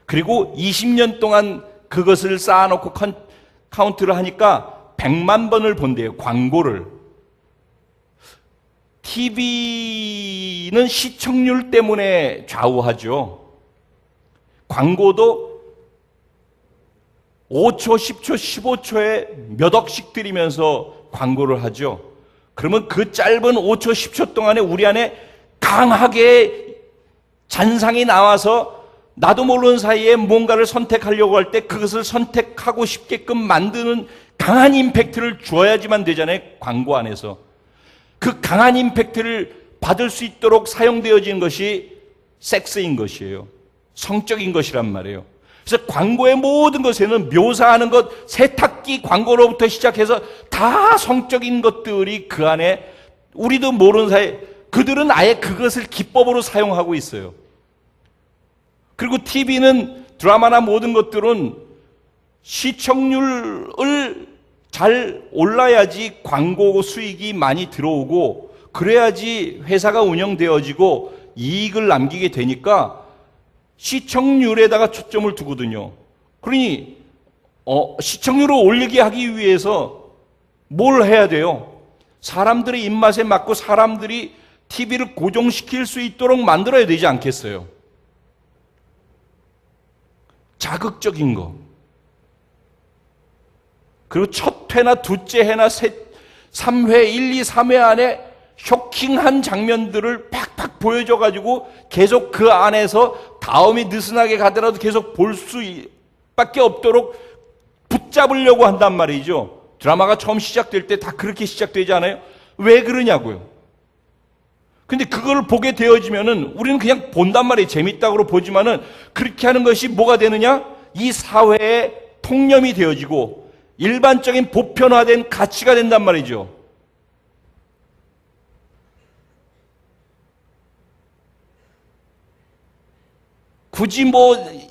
그리고 20년 동안 그것을 쌓아놓고 카운트를 하니까 100만 번을 본대요, 광고를. TV는 시청률 때문에 좌우하죠. 광고도 5초, 10초, 15초에 몇 억씩 들이면서 광고를 하죠. 그러면 그 짧은 5초, 10초 동안에 우리 안에 강하게 잔상이 나와서 나도 모르는 사이에 뭔가를 선택하려고 할 때 그것을 선택하고 싶게끔 만드는 강한 임팩트를 주어야지만 되잖아요, 광고 안에서. 그 강한 임팩트를 받을 수 있도록 사용되어진 것이 섹스인 것이에요. 성적인 것이란 말이에요. 그래서 광고의 모든 것에는 묘사하는 것, 세탁기 광고로부터 시작해서 다 성적인 것들이 그 안에, 우리도 모르는 사이에 그들은 아예 그것을 기법으로 사용하고 있어요. 그리고 TV는, 드라마나 모든 것들은 시청률을 잘 올라야지 광고 수익이 많이 들어오고, 그래야지 회사가 운영되어지고 이익을 남기게 되니까 시청률에다가 초점을 두거든요. 그러니 시청률을 올리게 하기 위해서 뭘 해야 돼요? 사람들의 입맛에 맞고 사람들이 TV를 고정시킬 수 있도록 만들어야 되지 않겠어요? 자극적인 거. 그리고 첫 회나 둘째 회나 3회, 1, 2, 3회 안에 쇼킹한 장면들을 팍팍 보여줘가지고 계속 그 안에서 다음이 느슨하게 가더라도 계속 볼 수밖에 없도록 붙잡으려고 한단 말이죠. 드라마가 처음 시작될 때 다 그렇게 시작되지 않아요? 왜 그러냐고요. 근데 그걸 보게 되어지면은 우리는 그냥 본단 말이에요. 재밌다고 보지만은, 그렇게 하는 것이 뭐가 되느냐? 이 사회에 통념이 되어지고 일반적인 보편화된 가치가 된단 말이죠. 굳이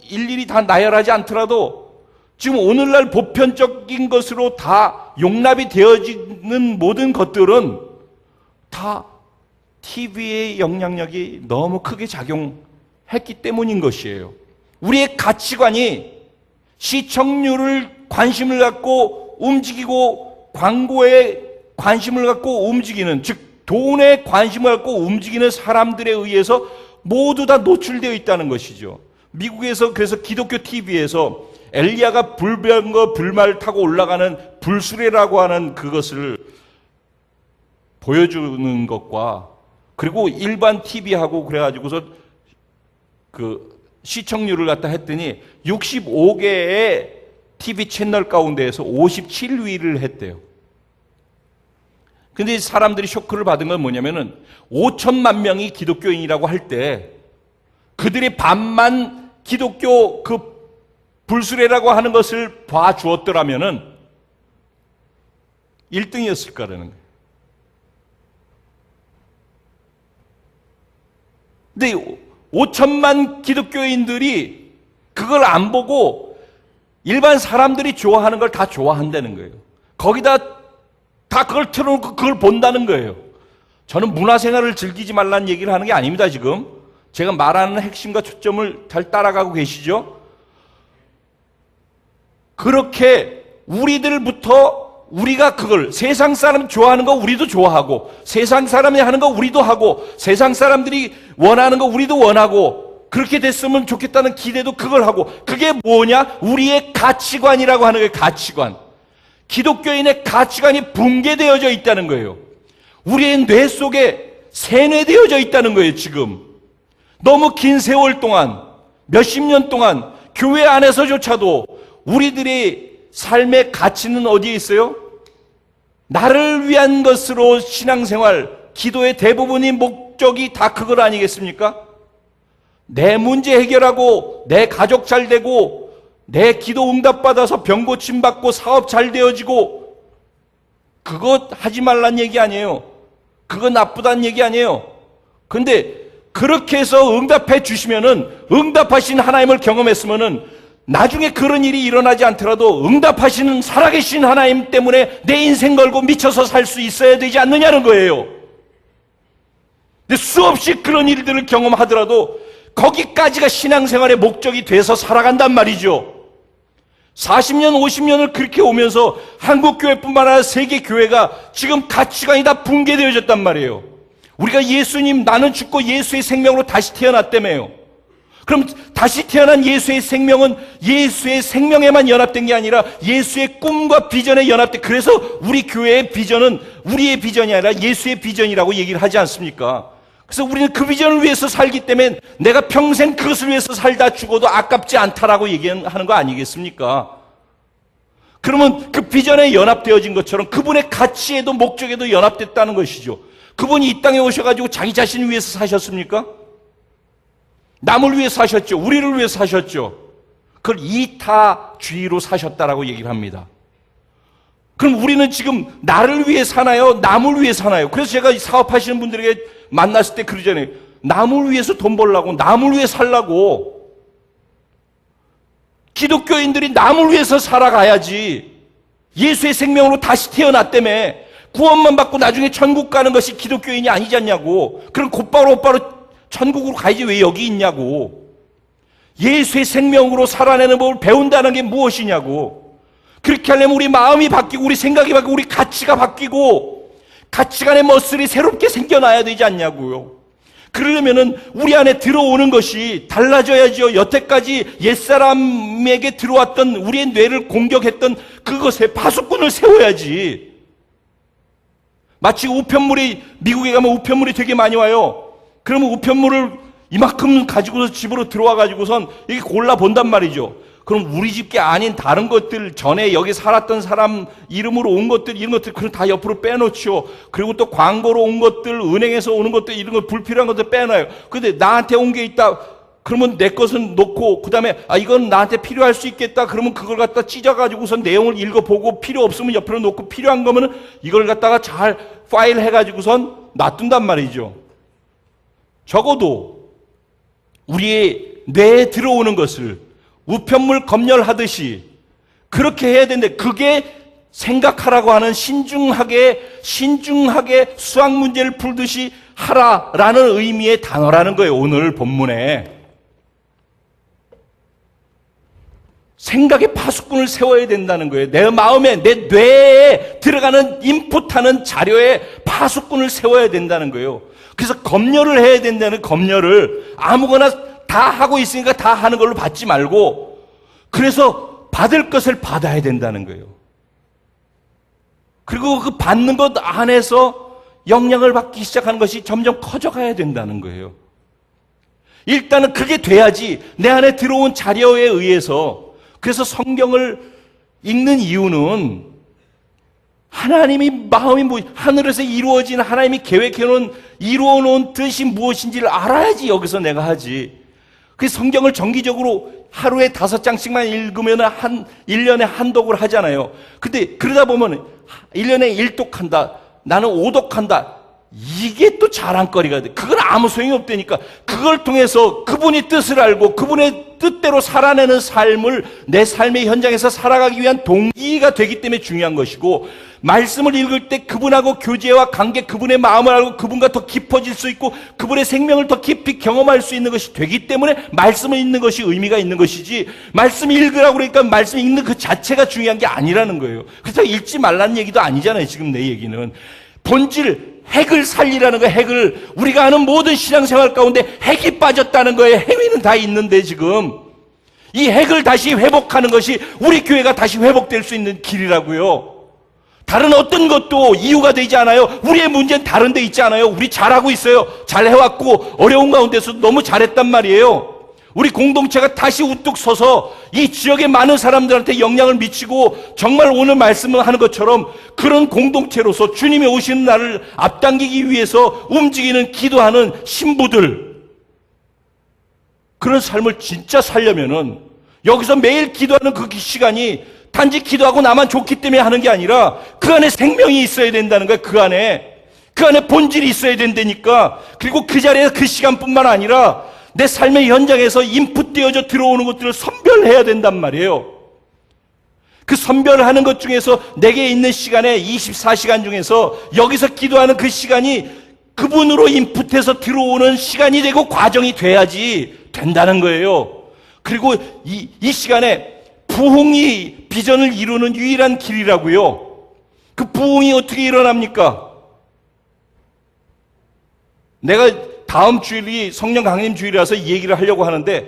일일이 다 나열하지 않더라도 지금 오늘날 보편적인 것으로 다 용납이 되어지는 모든 것들은 다 TV의 영향력이 너무 크게 작용했기 때문인 것이에요. 우리의 가치관이 시청률을 관심을 갖고 움직이고 광고에 관심을 갖고 움직이는, 즉 돈에 관심을 갖고 움직이는 사람들에 의해서 모두 다 노출되어 있다는 것이죠. 미국에서 그래서 기독교 TV에서 엘리야가 불병거 불말 타고 올라가는 불수레라고 하는 그것을 보여주는 것과, 그리고 일반 TV하고 그래가지고서 그 시청률을 갖다 했더니 65개의 TV 채널 가운데에서 57위를 했대요. 근데 사람들이 쇼크를 받은 건 뭐냐면은 5천만 명이 기독교인이라고 할 때 그들의 반만 기독교 그 불수레라고 하는 것을 봐주었더라면은 1등이었을 거라는 거예요. 근데 5천만 기독교인들이 그걸 안 보고 일반 사람들이 좋아하는 걸 다 좋아한다는 거예요. 거기다 다 그걸 틀어놓고 그걸 본다는 거예요. 저는 문화생활을 즐기지 말라는 얘기를 하는 게 아닙니다, 지금. 제가 말하는 핵심과 초점을 잘 따라가고 계시죠? 그렇게 우리들부터 우리가 그걸, 세상 사람 좋아하는 거 우리도 좋아하고, 세상 사람이 하는 거 우리도 하고, 세상 사람들이 원하는 거 우리도 원하고, 그렇게 됐으면 좋겠다는 기대도 그걸 하고, 그게 뭐냐? 우리의 가치관이라고 하는 거예요, 가치관. 기독교인의 가치관이 붕괴되어져 있다는 거예요. 우리의 뇌 속에 세뇌되어져 있다는 거예요, 지금. 너무 긴 세월 동안, 몇십 년 동안 교회 안에서조차도 우리들의 삶의 가치는 어디에 있어요? 나를 위한 것으로 신앙생활, 기도의 대부분의 목적이 다 그걸 아니겠습니까? 내 문제 해결하고 내 가족 잘 되고 내 기도 응답받아서 병 고침 받고 사업 잘 되어지고, 그거 하지 말란 얘기 아니에요. 그거 나쁘다는 얘기 아니에요. 근데 그렇게 해서 응답해 주시면은, 응답하신 하나님을 경험했으면은 나중에 그런 일이 일어나지 않더라도 응답하시는 살아계신 하나님 때문에 내 인생 걸고 미쳐서 살 수 있어야 되지 않느냐는 거예요. 근데 수없이 그런 일들을 경험하더라도 거기까지가 신앙생활의 목적이 돼서 살아간단 말이죠. 40년, 50년을 그렇게 오면서 한국교회뿐만 아니라 세계교회가 지금 가치관이 다 붕괴되어졌단 말이에요. 우리가 예수님, 나는 죽고 예수의 생명으로 다시 태어났다며요. 그럼 다시 태어난 예수의 생명은 예수의 생명에만 연합된 게 아니라 예수의 꿈과 비전에 연합된, 그래서 우리 교회의 비전은 우리의 비전이 아니라 예수의 비전이라고 얘기를 하지 않습니까? 그래서 우리는 그 비전을 위해서 살기 때문에 내가 평생 그것을 위해서 살다 죽어도 아깝지 않다라고 얘기하는 거 아니겠습니까? 그러면 그 비전에 연합되어진 것처럼 그분의 가치에도 목적에도 연합됐다는 것이죠. 그분이 이 땅에 오셔가지고 자기 자신을 위해서 사셨습니까? 남을 위해서 사셨죠. 우리를 위해서 사셨죠. 그걸 이타주의로 사셨다라고 얘기를 합니다. 그럼 우리는 지금 나를 위해 사나요? 남을 위해 사나요? 그래서 제가 사업하시는 분들에게 만났을 때 그러잖아요. 남을 위해서 돈 벌라고, 남을 위해 살라고. 기독교인들이 남을 위해서 살아가야지. 예수의 생명으로 다시 태어났다며. 구원만 받고 나중에 천국 가는 것이 기독교인이 아니지 않냐고. 그럼 곧바로 천국으로 가야지 왜 여기 있냐고. 예수의 생명으로 살아내는 법을 배운다는 게 무엇이냐고. 그렇게 하려면 우리 마음이 바뀌고 우리 생각이 바뀌고 우리 가치가 바뀌고 가치관의 머슬이 새롭게 생겨나야 되지 않냐고요. 그러려면은 우리 안에 들어오는 것이 달라져야죠. 여태까지 옛사람에게 들어왔던 우리의 뇌를 공격했던 그것에 파수꾼을 세워야지. 마치 우편물이, 미국에 가면 우편물이 되게 많이 와요. 그러면 우편물을 이만큼 가지고서 집으로 들어와 가지고선 이게 골라본단 말이죠. 그럼 우리 집 게 아닌 다른 것들, 전에 여기 살았던 사람 이름으로 온 것들, 이런 것들 그럼 다 옆으로 빼놓죠. 그리고 또 광고로 온 것들, 은행에서 오는 것들, 이런 거 불필요한 것들 빼놔요. 근데 나한테 온 게 있다 그러면 내 것은 놓고, 그 다음에 이건 나한테 필요할 수 있겠다 그러면 그걸 갖다 찢어가지고선 내용을 읽어보고, 필요 없으면 옆으로 놓고, 필요한 거면은 이걸 갖다가 잘 파일 해가지고선 놔둔단 말이죠. 적어도 우리의 뇌에 들어오는 것을 우편물 검열하듯이 그렇게 해야 되는데, 그게 생각하라고 하는 신중하게 수학 문제를 풀듯이 하라라는 의미의 단어라는 거예요. 오늘 본문에 생각의 파수꾼을 세워야 된다는 거예요. 내 마음에, 내 뇌에 들어가는 인풋하는 자료에 파수꾼을 세워야 된다는 거예요. 그래서 검열을 해야 된다는, 검열을 아무거나 다 하고 있으니까 다 하는 걸로 받지 말고, 그래서 받을 것을 받아야 된다는 거예요. 그리고 그 받는 것 안에서 영향을 받기 시작하는 것이 점점 커져가야 된다는 거예요. 일단은 그게 돼야지 내 안에 들어온 자료에 의해서. 그래서 성경을 읽는 이유는 하나님이 마음이 하늘에서 이루어진 하나님이 계획해놓은, 이루어놓은 뜻이 무엇인지를 알아야지 여기서 내가 하지. 그래서 성경을 정기적으로 하루에 5장씩만 읽으면 1년에 한 독을 하잖아요. 근데 그러다 보면 1년에 1독한다. 나는 5독한다. 이게 또 자랑거리가 돼. 그건 아무 소용이 없다니까. 그걸 통해서 그분이 뜻을 알고 그분의 뜻대로 살아내는 삶을 내 삶의 현장에서 살아가기 위한 동기가 되기 때문에 중요한 것이고, 말씀을 읽을 때 그분하고 교제와 관계, 그분의 마음을 알고 그분과 더 깊어질 수 있고 그분의 생명을 더 깊이 경험할 수 있는 것이 되기 때문에 말씀을 읽는 것이 의미가 있는 것이지, 말씀 읽으라고 그러니까 말씀 읽는 그 자체가 중요한 게 아니라는 거예요. 그래서 읽지 말라는 얘기도 아니잖아요. 지금 내 얘기는 본질, 핵을 살리라는 거예요. 핵을. 우리가 아는 모든 신앙생활 가운데 핵이 빠졌다는 거예요. 행위는 다 있는데 지금 이 핵을 다시 회복하는 것이 우리 교회가 다시 회복될 수 있는 길이라고요. 다른 어떤 것도 이유가 되지 않아요. 우리의 문제는 다른 데 있지 않아요. 우리 잘하고 있어요. 잘해왔고 어려운 가운데서 너무 잘했단 말이에요. 우리 공동체가 다시 우뚝 서서 이 지역의 많은 사람들한테 영향을 미치고 정말 오늘 말씀을 하는 것처럼 그런 공동체로서 주님이 오시는 날을 앞당기기 위해서 움직이는, 기도하는 신부들, 그런 삶을 진짜 살려면은 여기서 매일 기도하는 그 시간이 단지 기도하고 나만 좋기 때문에 하는 게 아니라 그 안에 생명이 있어야 된다는 거예요. 그 안에 본질이 있어야 된다니까. 그리고 그 자리에서 그 시간뿐만 아니라 내 삶의 현장에서 인풋되어져 들어오는 것들을 선별해야 된단 말이에요. 그 선별하는 것 중에서 내게 있는 시간에 24시간 중에서 여기서 기도하는 그 시간이 그분으로 인풋해서 들어오는 시간이 되고 과정이 돼야지 된다는 거예요. 그리고 이 시간에 부흥이 비전을 이루는 유일한 길이라고요. 그 부흥이 어떻게 일어납니까? 내가 다음 주일이 성령 강림 주일이라서 이 얘기를 하려고 하는데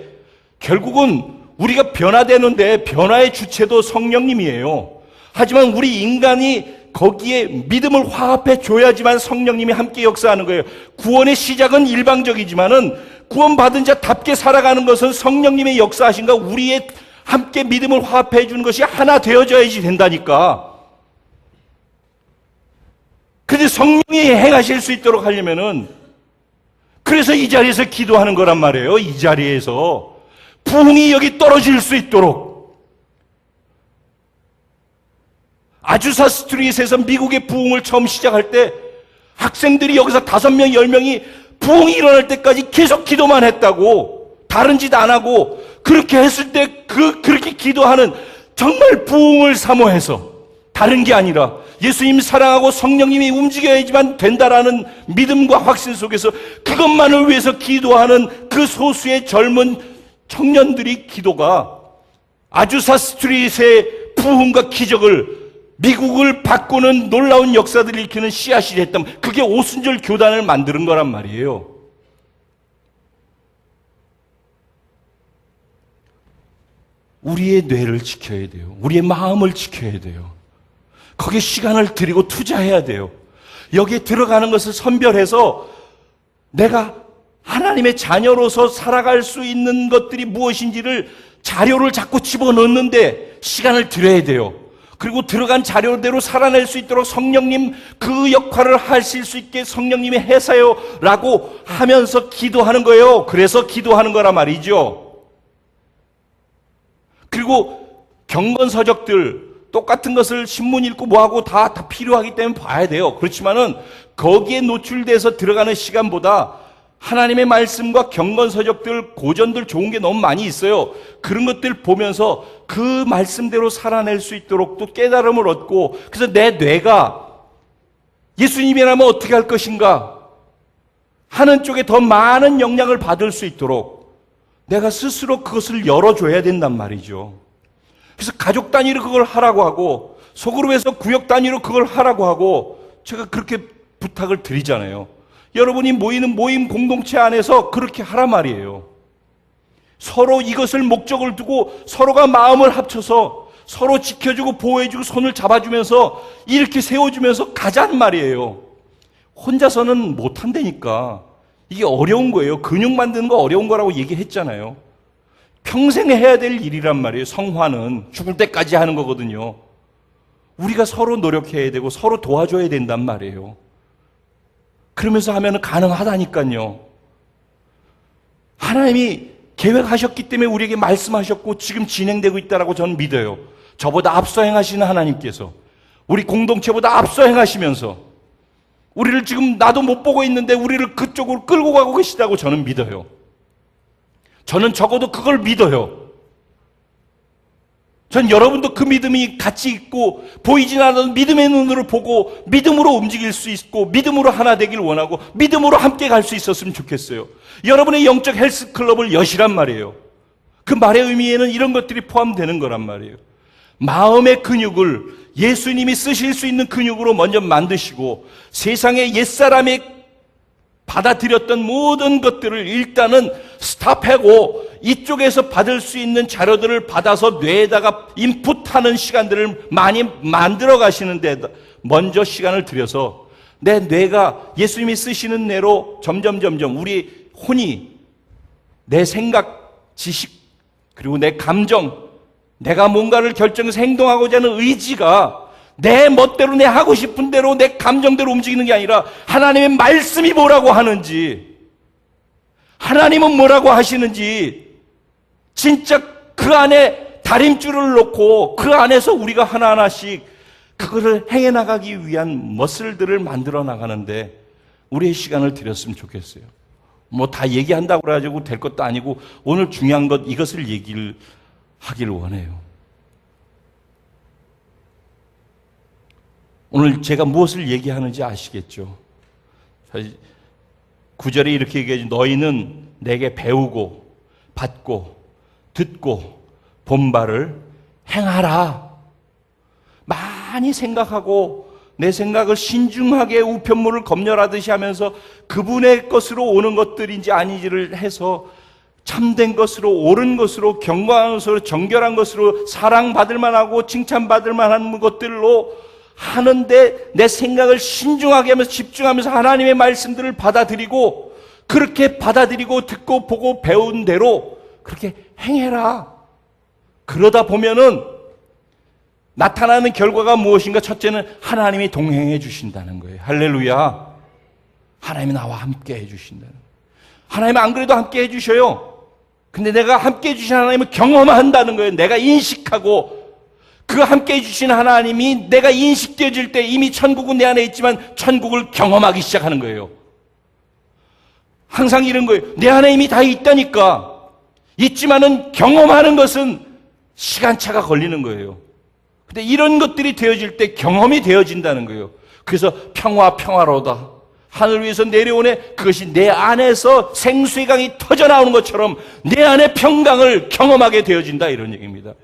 결국은 우리가 변화되는데 변화의 주체도 성령님이에요. 하지만 우리 인간이 거기에 믿음을 화합해 줘야지만 성령님이 함께 역사하는 거예요. 구원의 시작은 일방적이지만은 구원받은 자답게 살아가는 것은 성령님의 역사하신가 우리의 함께 믿음을 화합해 주는 것이 하나 되어져야지 된다니까. 근데 성령이 행하실 수 있도록 하려면은 그래서 이 자리에서 기도하는 거란 말이에요. 이 자리에서 부흥이 여기 떨어질 수 있도록. 아주사 스트리트에서 미국의 부흥을 처음 시작할 때 학생들이 여기서 5명, 10명이 부흥이 일어날 때까지 계속 기도만 했다고. 다른 짓 안 하고 그렇게 했을 때 그렇게 기도하는 정말 부흥을 사모해서 다른 게 아니라 예수님 사랑하고 성령님이 움직여야지만 된다라는 믿음과 확신 속에서 그것만을 위해서 기도하는 그 소수의 젊은 청년들이 기도가 아주사 스트리트의 부흥과 기적을 미국을 바꾸는 놀라운 역사들을 일으키는 씨앗이 됐다면 그게 오순절 교단을 만드는 거란 말이에요. 우리의 뇌를 지켜야 돼요. 우리의 마음을 지켜야 돼요. 거기에 시간을 들이고 투자해야 돼요. 여기에 들어가는 것을 선별해서 내가 하나님의 자녀로서 살아갈 수 있는 것들이 무엇인지를 자료를 자꾸 집어넣는데 시간을 들여야 돼요. 그리고 들어간 자료대로 살아낼 수 있도록 성령님 그 역할을 하실 수 있게 성령님이 해서요 라고 하면서 기도하는 거예요. 그래서 기도하는 거란 말이죠. 그리고 경건서적들 똑같은 것을 신문 읽고 뭐하고 다 필요하기 때문에 봐야 돼요. 그렇지만은 거기에 노출돼서 들어가는 시간보다 하나님의 말씀과 경건서적들, 고전들 좋은 게 너무 많이 있어요. 그런 것들 보면서 그 말씀대로 살아낼 수 있도록 또 깨달음을 얻고 그래서 내 뇌가 예수님이라면 어떻게 할 것인가 하는 쪽에 더 많은 영향을 받을 수 있도록 내가 스스로 그것을 열어줘야 된단 말이죠. 그래서 가족 단위로 그걸 하라고 하고 소그룹 해서 구역 단위로 그걸 하라고 하고 제가 그렇게 부탁을 드리잖아요. 여러분이 모이는 모임 공동체 안에서 그렇게 하란 말이에요. 서로 이것을 목적을 두고 서로가 마음을 합쳐서 서로 지켜주고 보호해주고 손을 잡아주면서 이렇게 세워주면서 가자는 말이에요. 혼자서는 못한다니까. 이게 어려운 거예요. 근육 만드는 거 어려운 거라고 얘기했잖아요. 평생 해야 될 일이란 말이에요. 성화는 죽을 때까지 하는 거거든요. 우리가 서로 노력해야 되고 서로 도와줘야 된단 말이에요. 그러면서 하면 가능하다니까요. 하나님이 계획하셨기 때문에 우리에게 말씀하셨고 지금 진행되고 있다라고 저는 믿어요. 저보다 앞서 행하시는 하나님께서 우리 공동체보다 앞서 행하시면서 우리를 지금 나도 못 보고 있는데 우리를 그쪽으로 끌고 가고 계시다고 저는 믿어요. 저는 적어도 그걸 믿어요. 전 여러분도 그 믿음이 같이 있고 보이진 않아도 믿음의 눈으로 보고 믿음으로 움직일 수 있고 믿음으로 하나 되길 원하고 믿음으로 함께 갈 수 있었으면 좋겠어요. 여러분의 영적 헬스클럽을 여시란 말이에요. 그 말의 의미에는 이런 것들이 포함되는 거란 말이에요. 마음의 근육을 예수님이 쓰실 수 있는 근육으로 먼저 만드시고 세상의 옛사람의 받아들였던 모든 것들을 일단은 스탑하고 이쪽에서 받을 수 있는 자료들을 받아서 뇌에다가 인풋하는 시간들을 많이 만들어 가시는데 먼저 시간을 들여서 내 뇌가 예수님이 쓰시는 뇌로 점점 우리 혼이 내 생각, 지식 그리고 내 감정 내가 뭔가를 결정해서 행동하고자 하는 의지가 내 멋대로 내 하고 싶은 대로 내 감정대로 움직이는 게 아니라 하나님의 말씀이 뭐라고 하는지 하나님은 뭐라고 하시는지 진짜 그 안에 다림줄을 놓고 그 안에서 우리가 하나하나씩 그거를 행해 나가기 위한 머슬들을 만들어 나가는데 우리의 시간을 들였으면 좋겠어요. 뭐 다 얘기한다고 그래가지고 될 것도 아니고 오늘 중요한 것 이것을 얘기를 하길 원해요. 오늘 제가 무엇을 얘기하는지 아시겠죠? 9절에 이렇게 얘기하죠. 너희는 내게 배우고 받고 듣고 본 바를 행하라. 많이 생각하고 내 생각을 신중하게 우편물을 검열하듯이 하면서 그분의 것으로 오는 것들인지 아닌지를 해서 참된 것으로 옳은 것으로 경건한 것으로 정결한 것으로 사랑받을 만하고 칭찬받을 만한 것들로 하는데 내 생각을 신중하게 하면서 집중하면서 하나님의 말씀들을 받아들이고 그렇게 받아들이고 듣고 보고 배운 대로 그렇게 행해라. 그러다 보면은 나타나는 결과가 무엇인가? 첫째는 하나님이 동행해 주신다는 거예요. 할렐루야. 하나님이 나와 함께 해 주신다는 거예요. 하나님은 안 그래도 함께 해 주셔요. 근데 내가 함께 해 주신 하나님을 경험한다는 거예요. 내가 인식하고 그 함께 해 주신 하나님이 내가 인식되어질 때 이미 천국은 내 안에 있지만 천국을 경험하기 시작하는 거예요. 항상 이런 거예요. 내 안에 이미 다 있다니까. 있지만은 경험하는 것은 시간차가 걸리는 거예요. 근데 이런 것들이 되어질 때 경험이 되어진다는 거예요. 그래서 평화로다. 하늘 위에서 내려오네. 그것이 내 안에서 생수의 강이 터져나오는 것처럼 내 안에 평강을 경험하게 되어진다. 이런 얘기입니다.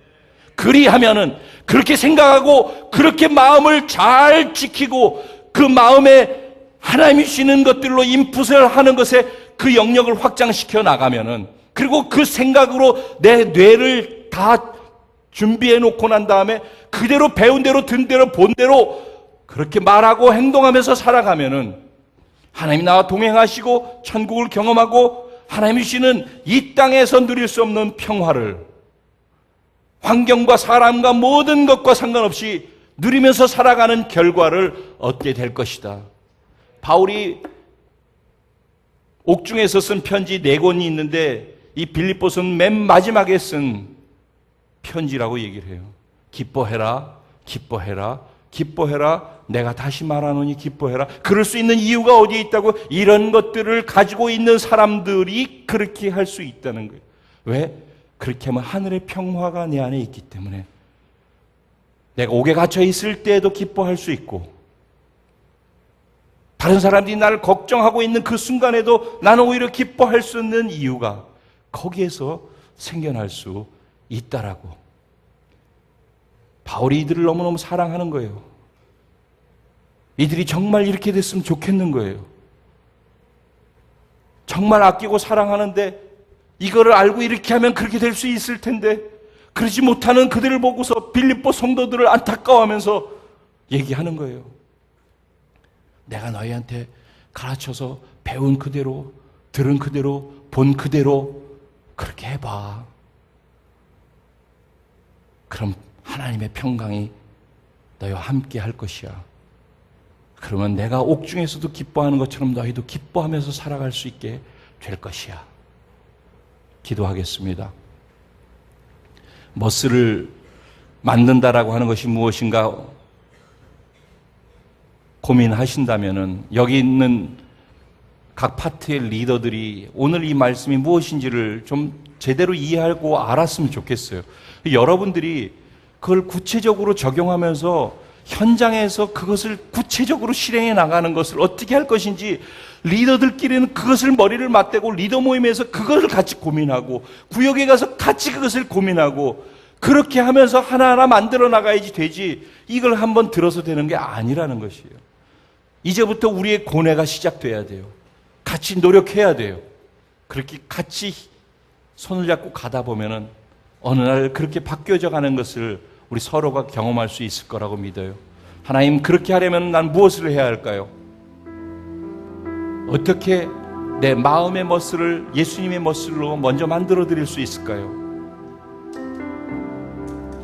그리하면은 그렇게 생각하고 그렇게 마음을 잘 지키고 그 마음에 하나님이 주시는 것들로 인풋을 하는 것에 그 영역을 확장시켜 나가면은 그리고 그 생각으로 내 뇌를 다 준비해 놓고 난 다음에 그대로 배운 대로 든 대로 본 대로 그렇게 말하고 행동하면서 살아가면은 하나님이 나와 동행하시고 천국을 경험하고 하나님이 주시는 이 땅에서 누릴 수 없는 평화를 환경과 사람과 모든 것과 상관없이 누리면서 살아가는 결과를 얻게 될 것이다. 바울이 옥중에서 쓴 편지 4권이 있는데 이 빌립보서는 맨 마지막에 쓴 편지라고 얘기를 해요. 기뻐해라, 기뻐해라, 기뻐해라. 내가 다시 말하노니 기뻐해라. 그럴 수 있는 이유가 어디에 있다고? 이런 것들을 가지고 있는 사람들이 그렇게 할 수 있다는 거예요. 왜? 그렇게 하면 하늘의 평화가 내 안에 있기 때문에 내가 옥에 갇혀 있을 때에도 기뻐할 수 있고 다른 사람들이 나를 걱정하고 있는 그 순간에도 나는 오히려 기뻐할 수 있는 이유가 거기에서 생겨날 수 있다라고. 바울이 이들을 너무너무 사랑하는 거예요. 이들이 정말 이렇게 됐으면 좋겠는 거예요. 정말 아끼고 사랑하는데 이거를 알고 이렇게 하면 그렇게 될 수 있을 텐데 그러지 못하는 그들을 보고서 빌립보 성도들을 안타까워하면서 얘기하는 거예요. 내가 너희한테 가르쳐서 배운 그대로, 들은 그대로, 본 그대로 그렇게 해봐. 그럼 하나님의 평강이 너희와 함께 할 것이야. 그러면 내가 옥중에서도 기뻐하는 것처럼 너희도 기뻐하면서 살아갈 수 있게 될 것이야. 기도하겠습니다. 머스를 만든다라고 하는 것이 무엇인가 고민하신다면은 여기 있는 각 파트의 리더들이 오늘 이 말씀이 무엇인지를 좀 제대로 이해하고 알았으면 좋겠어요. 여러분들이 그걸 구체적으로 적용하면서 현장에서 그것을 구체적으로 실행해 나가는 것을 어떻게 할 것인지 리더들끼리는 그것을 머리를 맞대고 리더 모임에서 그것을 같이 고민하고 구역에 가서 같이 그것을 고민하고 그렇게 하면서 하나하나 만들어 나가야지 되지 이걸 한번 들어서 되는 게 아니라는 것이에요. 이제부터 우리의 고뇌가 시작돼야 돼요. 같이 노력해야 돼요. 그렇게 같이 손을 잡고 가다 보면은 어느 날 그렇게 바뀌어져 가는 것을 우리 서로가 경험할 수 있을 거라고 믿어요. 하나님, 그렇게 하려면 난 무엇을 해야 할까요? 어떻게 내 마음의 머슬을 예수님의 머슬로 먼저 만들어 드릴 수 있을까요?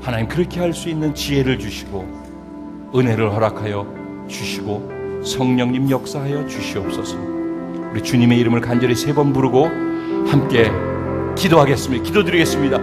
하나님, 그렇게 할 수 있는 지혜를 주시고 은혜를 허락하여 주시고 성령님 역사하여 주시옵소서. 우리 주님의 이름을 간절히 3번 부르고 함께 기도하겠습니다. 기도드리겠습니다.